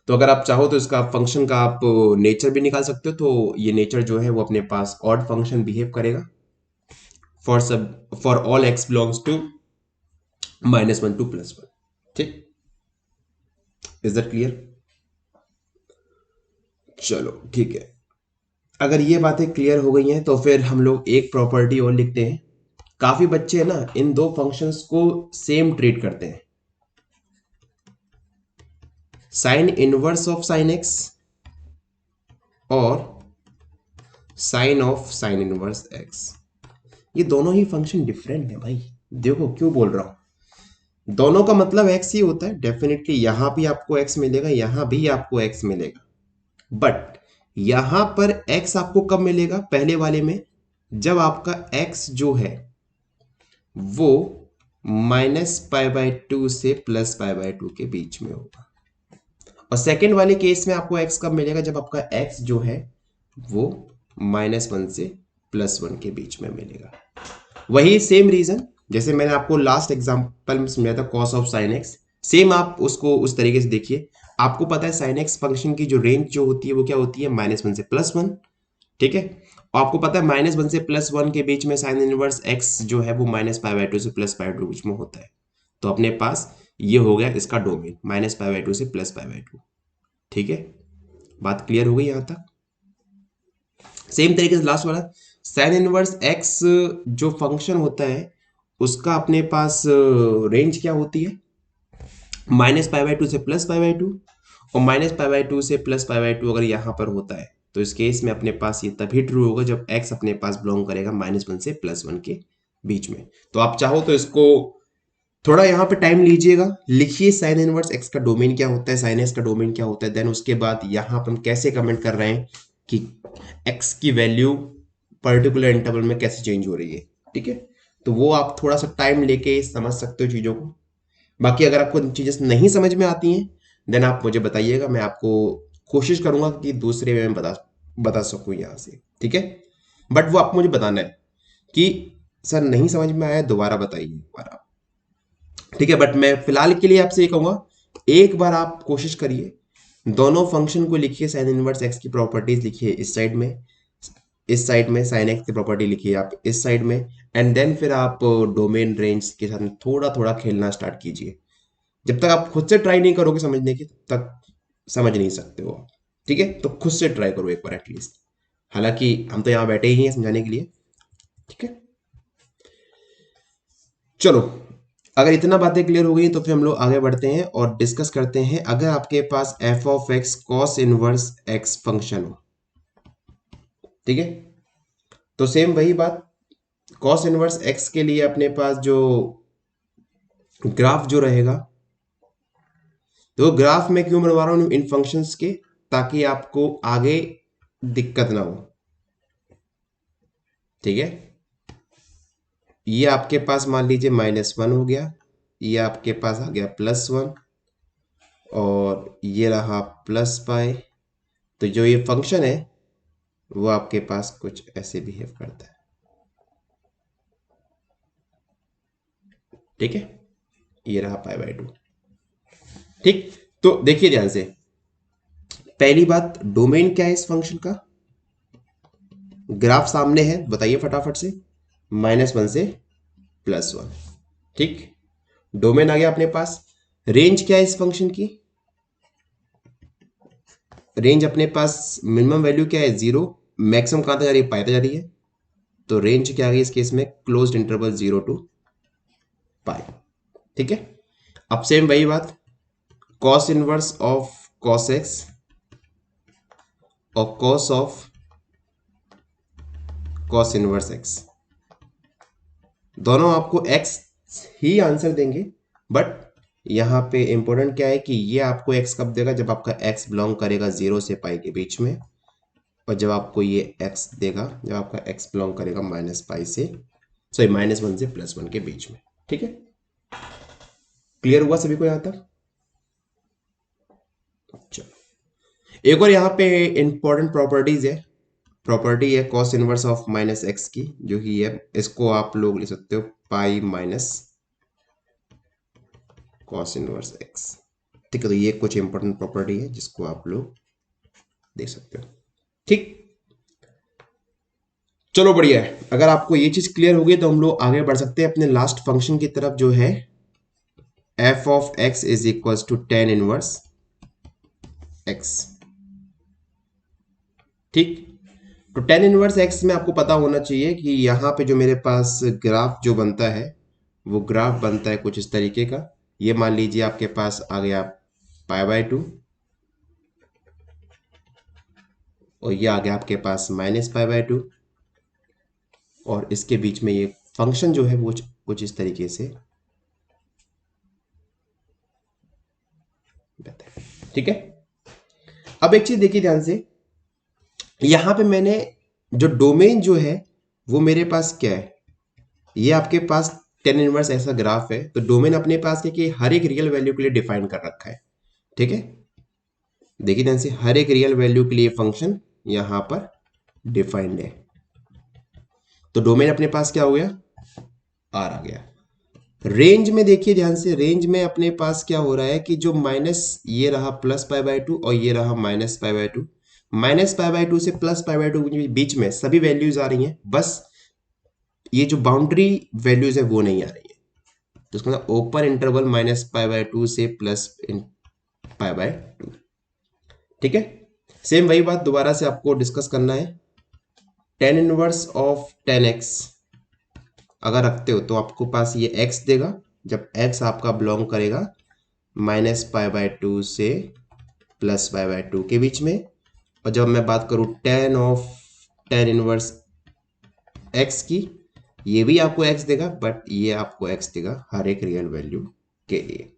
तो अगर आप चाहो तो इसका फंक्शन का आप नेचर भी निकाल सकते हो। तो ये नेचर जो है वो अपने पास ऑड फंक्शन बिहेव करेगा for all x belongs to -1 to +1, ठीक। Is that clear? चलो ठीक है, अगर ये बातें क्लियर हो गई हैं तो फिर हम लोग एक प्रॉपर्टी और लिखते हैं। काफी बच्चे है ना इन दो फंक्शंस को सेम ट्रीट करते हैं, sine inverse of sine x और sine of sine inverse x. ये दोनों ही फंक्शन डिफरेंट है भाई। देखो क्यों बोल रहा हूं, दोनों का मतलब x ही होता है। डेफिनेटली यहां भी आपको x मिलेगा, यहां भी आपको x मिलेगा, बट यहां पर x आपको कब मिलेगा, पहले वाले में, जब आपका x जो है वो -π/2 से +π/2 के बीच में होगा। और सेकेंड वाले केस में आपको x कब मिलेगा, जब आपका x जो है वो -1 से +1 के बीच में मिलेगा। वही सेम रीजन जैसे मैंने आपको लास्ट एग्जांपल में समझाया था cos of sin x, same आप उसको उस तरीके से देखिए। आपको पता है sin x फंक्शन की जो रेंज जो होती है वो क्या होती है, -1 से +1, ठीक है। और आपको पता है -1 से +1 के बीच में साइन इनवर्स x जो है वो -π/2 से +π/2 के बीच में होता है। तो अपने पास ये हो गया इसका डोमेन, -π/2 से +π/2, ठीक है। बात क्लियर हो गई यहां तक? सेम तरीके से लास्ट वाला साइन इनवर्स x जो फंक्शन होता है उसका अपने पास रेंज क्या होती है, -π/2 से +π/2, और -π/2 से +π/2 अगर यहाँ पर होता है तो इस केस में अपने पास ये तभी ट्रू होगा जब x अपने पास बिलोंग करेगा -1 से +1 के बीच में। तो आप चाहो तो इसको थोड़ा यहाँ पे टाइम लीजिएगा, लिखिए साइन इनवर्स x का डोमेन क्या होता है, साइन x का डोमेन क्या होता है, देन उसके बाद यहाँ पर हम कैसे कमेंट कर रहे हैं कि x की वैल्यू पर्टिकुलर इंटरवल में कैसे चेंज हो रही है, ठीक है। तो वो आप थोड़ा सा टाइम लेके समझ सकते हो चीज़ों को। बाकी अगर आपको चीज़ें नहीं समझ में आती हैं देन आप मुझे बताइएगा, मैं आपको कोशिश करूंगा कि दूसरे वे में बता सकूं यहाँ से, ठीक है। बट वो आपको मुझे बताना है कि सर नहीं समझ में आया, दोबारा बताइए दोबारा। ठीक है, बट मैं फिलहाल के लिए आपसे ये कहूंगा, एक बार आप कोशिश करिए, दोनों फंक्शन को लिखिए, साइन इनवर्स एक्स की प्रॉपर्टीज लिखिए इस साइड में, इस साइड में साइन एक्स की प्रॉपर्टी लिखिए आप इस साइड में, एंड देन फिर आप डोमेन रेंज के साथ में थोड़ा थोड़ा खेलना स्टार्ट कीजिए। जब तक आप खुद से ट्राई नहीं करोगे समझने की, तब तक समझ नहीं सकते हो आप। ठीक है, तो खुद से ट्राई करो एक बार एटलीस्ट, हालांकि हम तो यहाँ बैठे ही हैं समझाने के लिए। ठीक है, चलो, अगर इतना बातें क्लियर हो गई तो फिर हम लोग आगे बढ़ते हैं और डिस्कस करते हैं। अगर आपके पास f of x cos inverse x function हो, ठीक है, तो सेम वही बात, कॉस इनवर्स एक्स के लिए अपने पास जो ग्राफ जो रहेगा, तो ग्राफ में क्यों बनवा रहा हूं इन फंक्शंस के, ताकि आपको आगे दिक्कत ना हो। ठीक है, ये आपके पास मान लीजिए -1 हो गया, ये आपके पास आ गया +1, और ये रहा +पाई। तो जो ये फंक्शन है वो आपके पास कुछ ऐसे बिहेव करता है। ठीक है, ये रहा π/2। ठीक, तो देखिए ध्यान से, पहली बात, डोमेन क्या है इस फंक्शन का, ग्राफ सामने है, बताइए फटाफट से, -1 से +1। ठीक, डोमेन आ गया अपने पास। रेंज क्या है इस फंक्शन की, रेंज अपने पास मिनिमम वैल्यू क्या है 0, मैक्सिमम कहां तक जा रही है, पाई तक जा रही है, तो रेंज क्या आ गई इस केस में, क्लोज्ड इंटरवल 0 to पाई। ठीक है, अब सेम वही बात, cos inverse of cos x और cos of cos inverse x, दोनों आपको एक्स ही आंसर देंगे, बट यहाँ पे इंपॉर्टेंट क्या है कि ये आपको एक्स कब देगा, जब आपका एक्स बिलोंग करेगा 0 से पाई के बीच में, और जब आपको ये एक्स देगा जब आपका एक्स बिलोंग करेगा -पाई से, सॉरी -1 से +1 के बीच में। ठीक है, क्लियर हुआ सभी को यहां तक? चलो, एक और यहाँ पे इंपॉर्टेंट प्रॉपर्टीज है, प्रॉपर्टी है कॉस इनवर्स ऑफ -x की, जो कि है, इसको आप लोग ले सकते हो pi minus cos inverse x। ठीक है, तो ये कुछ इंपॉर्टेंट प्रॉपर्टी है जिसको आप लोग दे सकते हो। ठीक, चलो बढ़िया है, अगर आपको ये चीज क्लियर हो गई तो हम लोग आगे बढ़ सकते हैं अपने लास्ट फंक्शन की तरफ, जो है f of x is equal to tan inverse x। ठीक, तो tan इनवर्स x में आपको पता होना चाहिए कि यहाँ पे जो मेरे पास ग्राफ जो बनता है, वो ग्राफ बनता है कुछ इस तरीके का। ये मान लीजिए आपके पास आ गया π/2, और ये आ गया आपके पास -π/2, और इसके बीच में ये फंक्शन जो है वो कुछ इस तरीके से रहता है। ठीक है, अब एक चीज देखिए ध्यान से, यहां पे मैंने जो डोमेन जो है वो मेरे पास क्या है, ये आपके पास tan इनवर्स ऐसा ग्राफ है, तो डोमेन अपने पास है कि हर एक रियल वैल्यू के लिए डिफाइन कर रखा है। ठीक है, देखिए ध्यान से, हर एक रियल वैल्यू के लिए फंक्शन यहां पर डिफाइंड है, तो डोमेन अपने पास क्या हो गया, आर आ गया। रेंज में देखिए ध्यान से, रेंज में अपने पास क्या हो रहा है कि जो माइनस ये रहा +π/2 और ये रहा -π/2, -π/2 से +π/2 के बीच में सभी वैल्यूज आ रही हैं, बस ये जो बाउंड्री वैल्यूज है वो नहीं आ रही है, तो उसका मतलब ओपन इंटरवल -π/2 से +π/2। ठीक है, सेम वही बात दोबारा से आपको डिस्कस करना है, tan inverse of tan x अगर रखते हो तो आपको पास ये x देगा, जब x आपका बिलोंग करेगा -π/2 से +π/2 के बीच में, और जब मैं बात करूं tan इनवर्स x की, ये भी आपको x देगा, बट ये आपको x देगा हर एक रियल वैल्यू के लिए।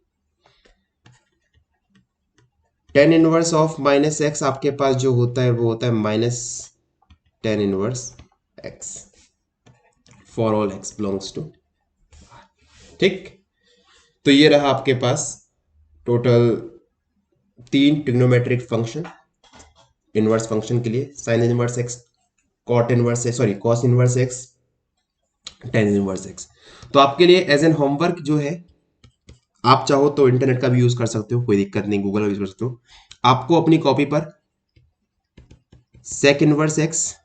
tan इनवर्स ऑफ -x आपके पास जो होता है वो होता है -tan inverse x for all x belongs to. ठीक, तो ये रहा आपके पास total 3 trigonometric function inverse function के लिए, sine inverse x, cot inverse sorry cos inverse x, tan inverse x। तो आपके लिए एज एन होमवर्क जो है, आप चाहो तो इंटरनेट का भी यूज कर सकते हो, कोई दिक्कत नहीं, गूगल का यूज कर सकते हो। आपको अपनी कॉपी पर sec inverse x,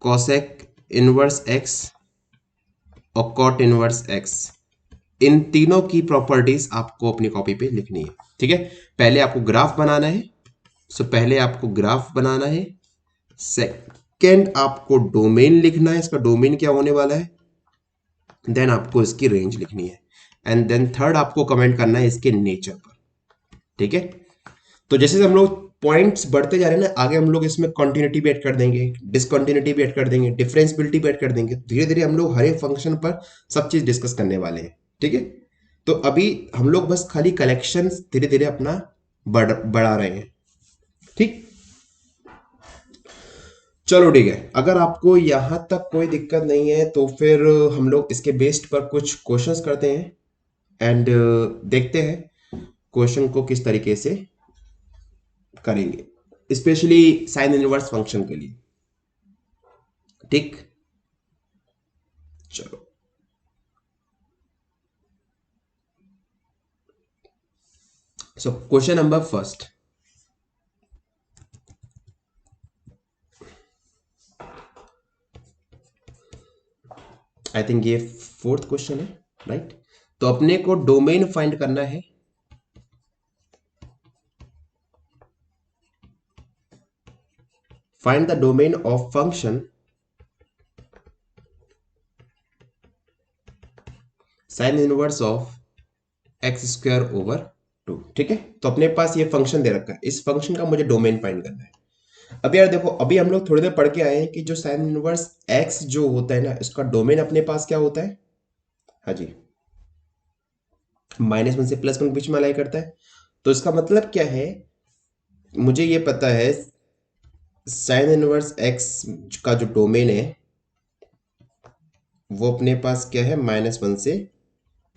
cosec inverse x और कॉट इनवर्स एक्स, इन तीनों की प्रॉपर्टीज आपको अपनी कॉपी पे लिखनी है। ठीक है, पहले आपको ग्राफ बनाना है। पहले आपको ग्राफ बनाना है। सेकेंड आपको डोमेन लिखना है, इसका डोमेन क्या होने वाला है। देन आपको इसकी रेंज लिखनी है। एंड देन थर्ड आपको कमेंट करना है इसके नेचर पर। ठीक है, तो जैसे हम लोग पॉइंट्स बढ़ते जा रहे हैं ना, आगे हम लोग इसमें कॉन्टिन्यूटी भी ऐड कर देंगे, डिसकॉन्टिन्यूटी भी ऐड कर देंगे, डिफरेंशियबिलिटी भी ऐड कर देंगे। धीरे धीरे हम लोग हर एक फंक्शन पर सब चीज डिस्कस करने वाले हैं। ठीक है, तो अभी हम लोग बस खाली कलेक्शन धीरे धीरे अपना बढ़ा रहे हैं। ठीक, चलो ठीक है, अगर आपको यहां तक कोई दिक्कत नहीं है तो फिर हम लोग इसके बेस्ड पर कुछ क्वेश्चंस करते हैं एंड देखते हैं क्वेश्चन को किस तरीके से करेंगे, स्पेशली साइन इनवर्स फंक्शन के लिए। ठीक, चलो so question number first, I think ये फोर्थ क्वेश्चन है, राइट। तो अपने को डोमेन फाइंड करना है। Find the domain of function sine inverse of x square over 2। ठीक है, तो अपने पास ये फंक्शन दे रखा है, इस फंक्शन का मुझे डोमेन फाइंड करना है। अब यार देखो, अभी हम लोग थोड़ी देर पढ़ के आए हैं कि जो साइन इनवर्स एक्स जो होता है ना, इसका डोमेन अपने पास क्या होता है। हाँ जी, -1 से +1 के बीच में अलाई करता है। तो इसका मतलब क्या है, मुझे ये पता है साइन इनवर्स एक्स का जो डोमेन है वो अपने पास क्या है, -1 से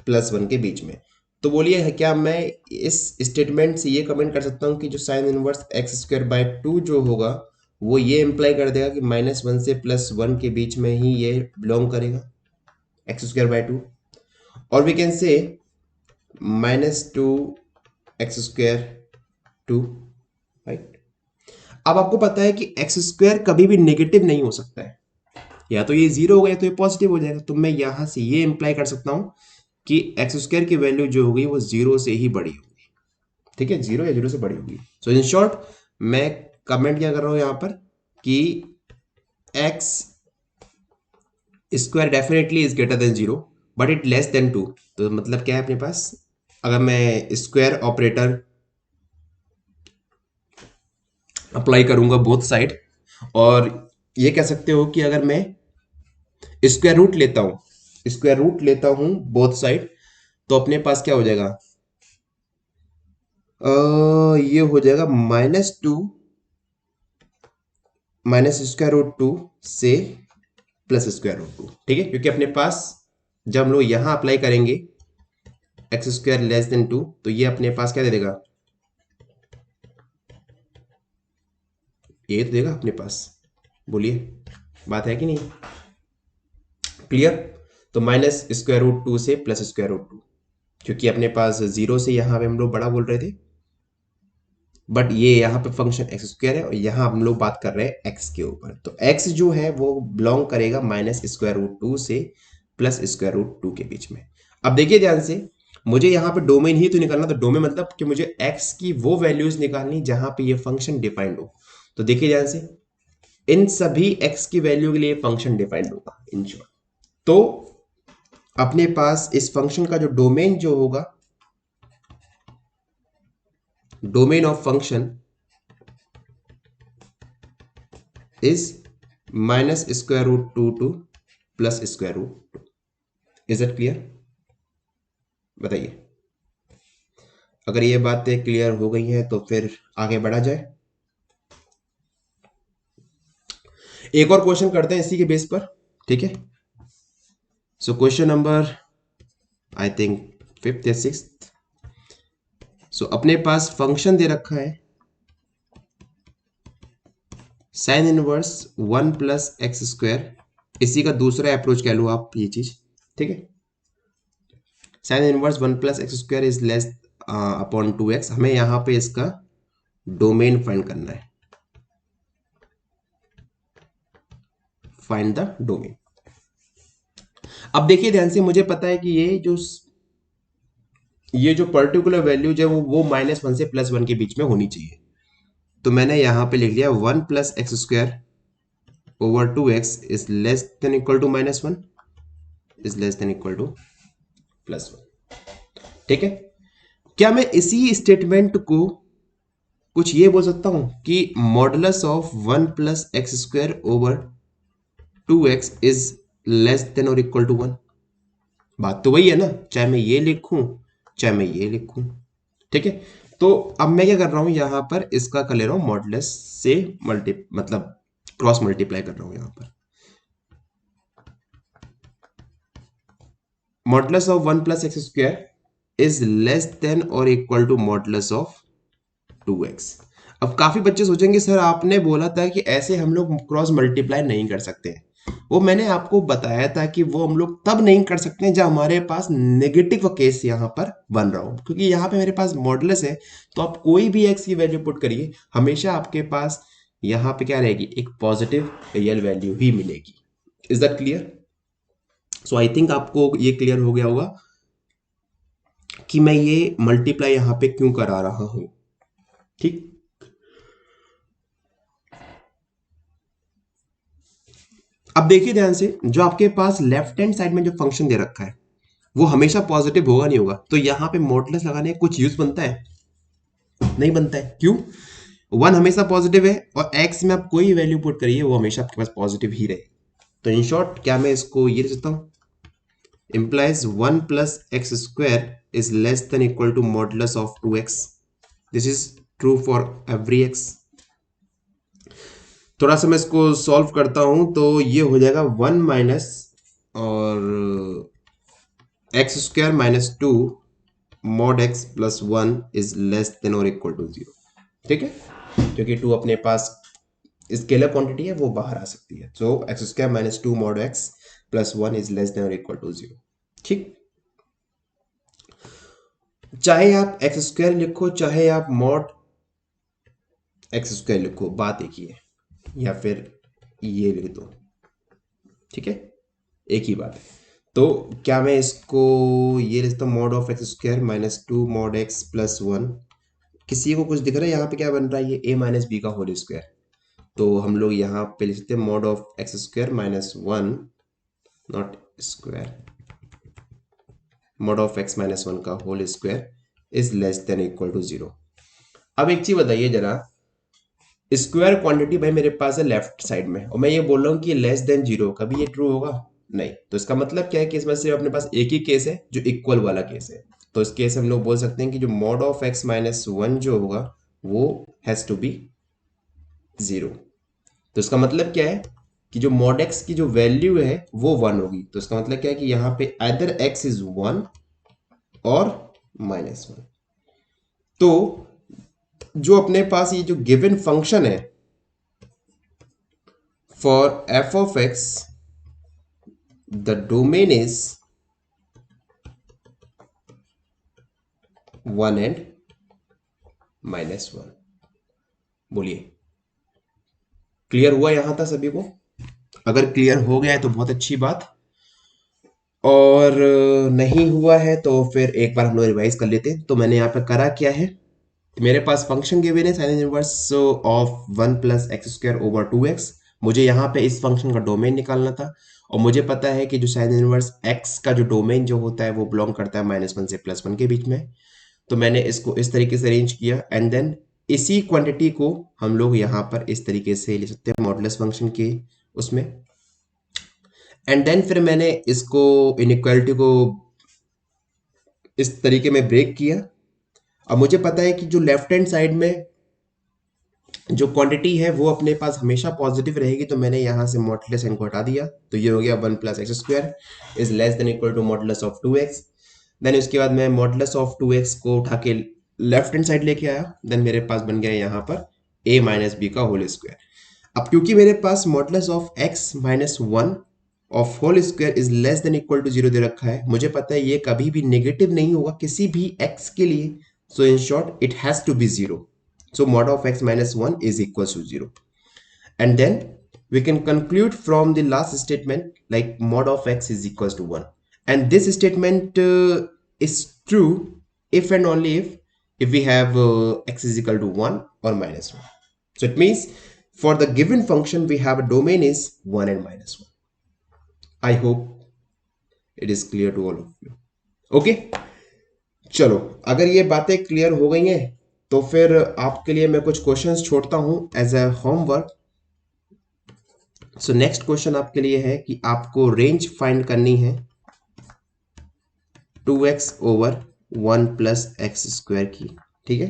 +1 के बीच में। तो बोलिए है क्या मैं इस स्टेटमेंट से ये कमेंट कर सकता हूँ कि जो sign inverse x square by 2 जो होगा वो ये इंप्लाई कर देगा कि -1 से +1 के बीच में ही ये बिलोंग करेगा, एक्स स्क्वायर बाय 2। और वी कैन से -2 एक्स स्क्वायर 2, राइट। अब आपको पता है कि एक्स स्क्वायर कभी भी नेगेटिव नहीं हो सकता है, या तो ये जीरो हो गया तो ये पॉजिटिव हो जाएगा। तो मैं यहां से ये इंप्लाई कर सकता हूं कि एक्स स्क्वायर की वैल्यू जो होगी वो जीरो से ही बड़ी होगी। ठीक है, जीरो या जीरो से बड़ी होगी। सो इन शॉर्ट मैं कमेंट क्या कर रहा हूं यहां पर कि x square definitely is greater than zero but it less than 2। तो मतलब क्या है अपने पास, अगर मैं स्क्वायर ऑपरेटर अप्लाई करूंगा बोथ साइड, और ये कह सकते हो कि अगर मैं स्क्वायर रूट लेता हूं बोथ साइड, तो अपने पास क्या हो जाएगा, ये हो जाएगा -2 -√2 से +√2। ठीक है, क्योंकि अपने पास जब हम लोग यहां अप्लाई करेंगे एक्स स्क्वायर लेस देन 2, तो ये अपने पास क्या दे देगा, ये तो देगा अपने पास। बोलिए, बात है कि नहीं, क्लियर। तो -√2 से +√2, क्योंकि अपने पास जीरो से यहां पे हम लोग बड़ा बोल रहे थे, बट ये यहाँ पे फंक्शन एक्स स्क्वायर है और यहाँ हम लोग बात कर रहे हैं एक्स के ऊपर। तो एक्स जो है वो बिलोंग करेगा -√2 से +√2 के बीच में। अब देखिए ध्यान से, मुझे यहाँ पे डोमेन ही तो निकालना, तो डोमेन मतलब कि मुझे एक्स की वो वैल्यूज निकालनी जहां पे ये फंक्शन डिफाइंड हो। तो देखिए ध्यान से, इन सभी एक्स की वैल्यू के लिए फंक्शन डिफाइंड होगा इन शॉर्ट। तो अपने पास इस फंक्शन का जो डोमेन जो होगा, domain of function is -√2 to +√2। Is it clear, बताइए। अगर ये बातें क्लियर हो गई हैं तो फिर आगे बढ़ा जाए। एक और क्वेश्चन करते हैं इसी के बेस पर। ठीक है, so question number I think 5th या 6th। सो अपने पास फंक्शन दे रखा है साइन इनवर्स 1 + x स्क्वायर, इसी का दूसरा अप्रोच कह लो आप ये चीज, ठीक है। Sine inverse 1 + x² is less upon 2x, हमें यहां पे इसका डोमेन फाइंड करना है, फाइंड द डोमेन। अब देखिए ध्यान से, मुझे पता है कि ये जो पर्टिकुलर वैल्यू जो वो -1 से +1 के बीच में होनी चाहिए, तो मैंने यहां पे लिख लिया 1 + x² over 2x is less than equal to -1, is less than equal to +1। ठीक है। क्या मैं इसी स्टेटमेंट को कुछ ये बोल सकता हूं कि modulus of 1 + x² over 2x is less than और इक्वल टू 1? बात तो वही है ना, चाहे मैं ये लिखूं चाहे मैं ये लिखूं। ठीक है। तो अब मैं क्या कर रहा हूं, यहां पर इसका कर ले रहा हूं मॉडुलस से मतलब क्रॉस मल्टीप्लाई कर रहा हूं। यहां पर modulus of 1 + x² is less than और equal to modulus of 2x। अब काफी बच्चे सोचेंगे सर आपने बोला था कि ऐसे हम लोग क्रॉस मल्टीप्लाई नहीं कर सकते। वो मैंने आपको बताया था कि वो हम लोग तब नहीं कर सकते जब हमारे पास नेगेटिव केस यहाँ पर बन रहा हो, क्योंकि यहाँ पे मेरे पास मॉडुलस है, तो आप कोई भी x की वैल्यू पुट करिए, हमेशा आपके पास यहाँ पे क्या रहेगी, एक पॉजिटिव रियल वैल्यू ही मिलेगी। Is that clear? So I think आपको ये क्लियर हो गया होगा कि मैं ये मल्टीप्लाई यहाँ पे क्यों करा रहा हूं। ठीक। अब देखिए ध्यान से, जो आपके पास लेफ्ट हैंड साइड में जो फंक्शन दे रखा है वो हमेशा पॉजिटिव होगा नहीं होगा, तो यहां पे मॉडुलस लगाने का कुछ यूज बनता है? नहीं बनता है। क्यों? 1 हमेशा पॉजिटिव है और x में आप कोई वैल्यू पुट करिए वो हमेशा आपके पास पॉजिटिव ही रहे। तो इन शॉर्ट क्या मैं इसको ये लिख सकता हूं, implies 1 + x² is less than equal to modulus of 2x. This is true for every x. थोड़ा सा मैं इसको सॉल्व करता हूं तो ये हो जाएगा 1 माइनस और x² - 2 mod x + 1 is less than और इक्वल टू 0। ठीक है, क्योंकि 2 अपने पास स्केलर क्वांटिटी है वो बाहर आ सकती है। सो x² - 2 mod x + 1 is less than और इक्वल टू 0। ठीक। चाहे आप x² लिखो चाहे आप mod x² लिखो, बात एक ही है, या फिर ये लिख दो, ठीक है, एक ही बात है। तो क्या मैं इसको ये लिखता हूँ mod of x² - 2 mod x + 1। किसी को कुछ दिख रहा है यहाँ पे क्या बन रहा है, ये a - b का होल स्क्वायर, तो हम लोग यहाँ पे लिख सकते हैं mod of x² - 1 not square, mod of x - 1 का whole square is less than equal to 0। अब एक चीज बताइए जरा, स्क्वायर क्वांटिटी भाई मेरे पास है लेफ्ट साइड में और मैं ये बोल रहा हूँ कि लेस देन 0, कभी ये ट्रू होगा? नहीं। तो इसका मतलब क्या है कि इसमें सिर्फ अपने पास एक ही केस है जो इक्वल वाला केस है। तो इस केस हम लोग बोल सकते हैं कि जो mod of x - 1 जो होगा वो हैज टू बी 0। तो इसका मतलब क्या है कि जो mod x की जो वैल्यू है वो 1 होगी। तो इसका मतलब क्या है कि यहाँ पे either x इज 1 और -1। तो जो अपने पास ये जो गिवन फंक्शन है for f of x, the domain is 1 and -1। बोलिए, क्लियर हुआ यहां तक सभी को? अगर क्लियर हो गया है तो बहुत अच्छी बात, और नहीं हुआ है तो फिर एक बार हम लोग रिवाइज कर लेते हैं। तो मैंने यहाँ पे करा क्या है, मेरे पास फंक्शन गिवन है sign inverse of 1 + x² over 2x। मुझे यहाँ पे इस फंक्शन का डोमेन निकालना था और मुझे पता है कि जो साइन इनवर्स x का जो डोमेन जो होता है वो बिलोंग करता है -1 से +1 के बीच में। तो मैंने इसको इस तरीके से अरेंज किया एंड देन इसी क्वांटिटी को हम लोग यहाँ पर इस तरीके से ले सकते हैं मॉडुलस फंक्शन के उसमें, एंड देन फिर मैंने इसको इनइक्वालिटी को इस तरीके में ब्रेक किया। अब मुझे पता है कि जो लेफ्ट हैंड साइड में जो क्वांटिटी है वो अपने पास हमेशा पॉजिटिव रहेगी, तो मैंने यहाँ से मॉडुलस n को हटा दिया, तो ये हो गया 1 + x² is less than equal to modulus of 2x। Then उसके बाद मैं मॉडुलस ऑफ 2x को उठा के लेफ्ट हैंड साइड लेके आया, देन मेरे पास बन गया यहाँ पर a - b का होल स्क्वायर। अब क्योंकि मेरे पास modulus of x - 1 of whole square is less than equal to 0 दे रखा है, मुझे पता है ये कभी भी नेगेटिव नहीं होगा किसी भी x के लिए, so in short it has to be 0, so mod of x minus 1 is equals to 0. And then we can conclude from the last statement like mod of x is equals to 1. And this statement is true if and only if we have x is equal to 1 or minus 1. So it means for the given function we have a domain is 1 and minus 1. I hope it is clear to all of you. Okay? चलो अगर ये बातें clear हो गई हैं तो फिर आपके लिए मैं कुछ क्वेश्चंस छोड़ता हूं as a homework. So next question आपके लिए है कि आपको रेंज फाइंड करनी है 2x over 1 plus x square की. ठीक है,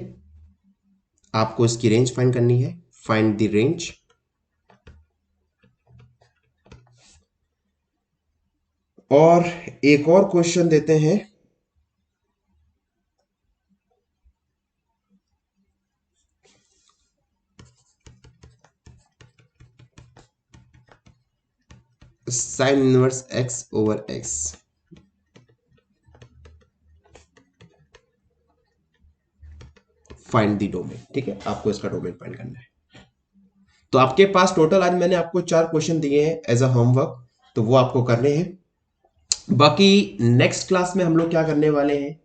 आपको इसकी रेंज फाइंड करनी है. Find the range. और एक और क्वेश्चन देते हैं. Sine inverse x over x. Find the domain. ठीक है, आपको इसका डोमेन फाइंड करना है. तो आपके पास टोटल आज मैंने आपको 4 क्वेश्चन दिए हैं एज अ होमवर्क, तो वो आपको करने हैं. बाकी नेक्स्ट क्लास में हम लोग क्या करने वाले हैं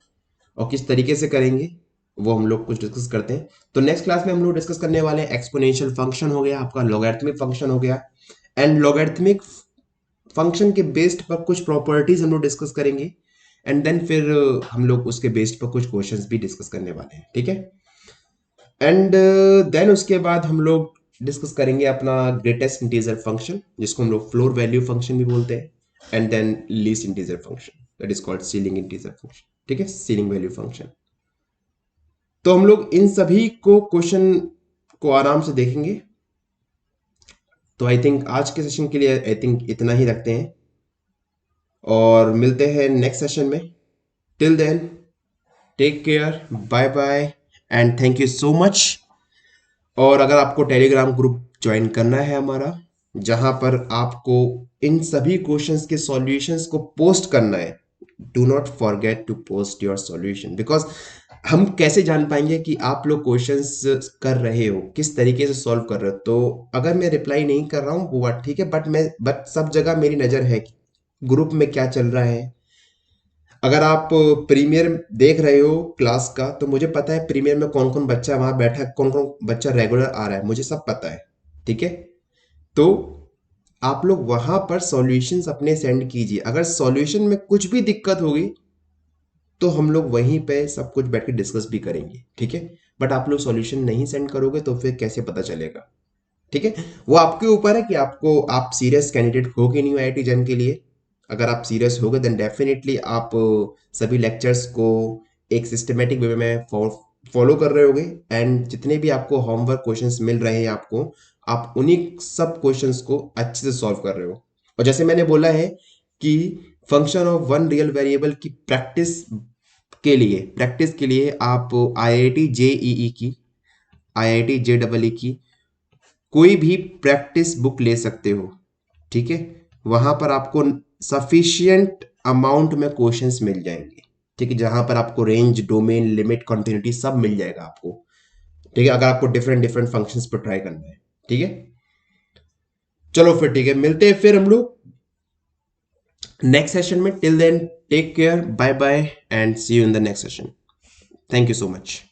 और किस तरीके से करेंगे वो हम लोग कुछ डिस्कस करते हैं. तो नेक्स्ट क्लास में हम लोग डिस्कस करने वाले हैं एक्सपोनेंशियल फंक्शन हो गया, आपका लॉगरिथमिक फंक्शन हो गया, एंड लॉगरिथमिक फंक्शन के बेस्ड पर कुछ प्रॉपर्टीज हम लोग डिस्कस करेंगे. एंड देन फिर हम लोग उसके बेस्ड पर कुछ क्वेश्चंस भी डिस्कस करने वाले हैं. ठीक है, एंड देन उसके बाद हम लोग डिस्कस करेंगे अपना ग्रेटेस्ट इंटीजर फंक्शन जिसको हम लोग फ्लोर वैल्यू फंक्शन भी बोलते हैं, and then least integer function that is called ceiling integer function. ठीक है, सीलिंग वैल्यू फंक्शन. तो हम लोग इन सभी को क्वेश्चन को आराम से देखेंगे. तो आई थिंक आज के सेशन के लिए आई थिंक इतना ही रखते हैं और मिलते हैं नेक्स्ट सेशन में. Till then take care, bye bye and thank you so much. और अगर आपको टेलीग्राम ग्रुप ज्वाइन करना है हमारा, जहां पर आपको इन सभी क्वेश्चंस के सॉल्यूशंस को पोस्ट करना है, do not forget to post your solution, because हम कैसे जान पाएंगे कि आप लोग क्वेश्चंस कर रहे हो, किस तरीके से सॉल्व कर रहे हो. तो अगर मैं रिप्लाई नहीं कर रहा हूँ वो बात ठीक है, बट सब जगह मेरी नज़र है कि ग्रुप में क्या चल रहा है. अगर आप प्रीमियर देख रहे हो क्लास का तो मुझे पता है प्रीमियर में कौन कौन बच्चा वहां बैठा है, कौन कौन बच्चा रेगुलर आ रहा है, मुझे सब पता है. ठीक है, तो आप लोग वहां पर सॉल्यूशंस अपने सेंड कीजिए. अगर सॉल्यूशन में कुछ भी दिक्कत होगी तो हम लोग वहीं पे सब कुछ बैठ के डिस्कस भी करेंगे. ठीक है, बट आप लोग सॉल्यूशन नहीं सेंड करोगे तो फिर कैसे पता चलेगा. ठीक है, वो आपके ऊपर है कि आप सीरियस कैंडिडेट हो कि नहीं हो IIT जैम के लिए. अगर आप सीरियस हो गए देन डेफिनेटली आप सभी लेक्चर्स को एक सिस्टमेटिक वे में फॉलो कर रहे होगे, एंड जितने भी आपको होमवर्क क्वेश्चंस मिल रहे हैं आपको, आप उन्हीं सब क्वेश्चंस को अच्छे से सॉल्व कर रहे हो. और जैसे मैंने बोला है कि function of one real variable की प्रैक्टिस के लिए आप IIT JEE की, IIT JEE की कोई भी प्रैक्टिस बुक ले सकते हो. ठीक है, वहां पर आपको सफिशिएंट अमाउंट में क्वेश्चंस मिल जाएंगे. ठीक है, जहां पर आपको रेंज, डोमेन, लिमिट, कॉन्टिन्यूटी सब मिल जाएगा आपको. ठीक है, अगर आपको डिफरेंट डिफरेंट फंक्शंस पर ट्राई करना है. ठीक है, चलो फिर ठीक है, मिलते हैं फिर हम लोग नेक्स्ट सेशन में. Till then take care, bye bye and see you in the next session. Thank you so much.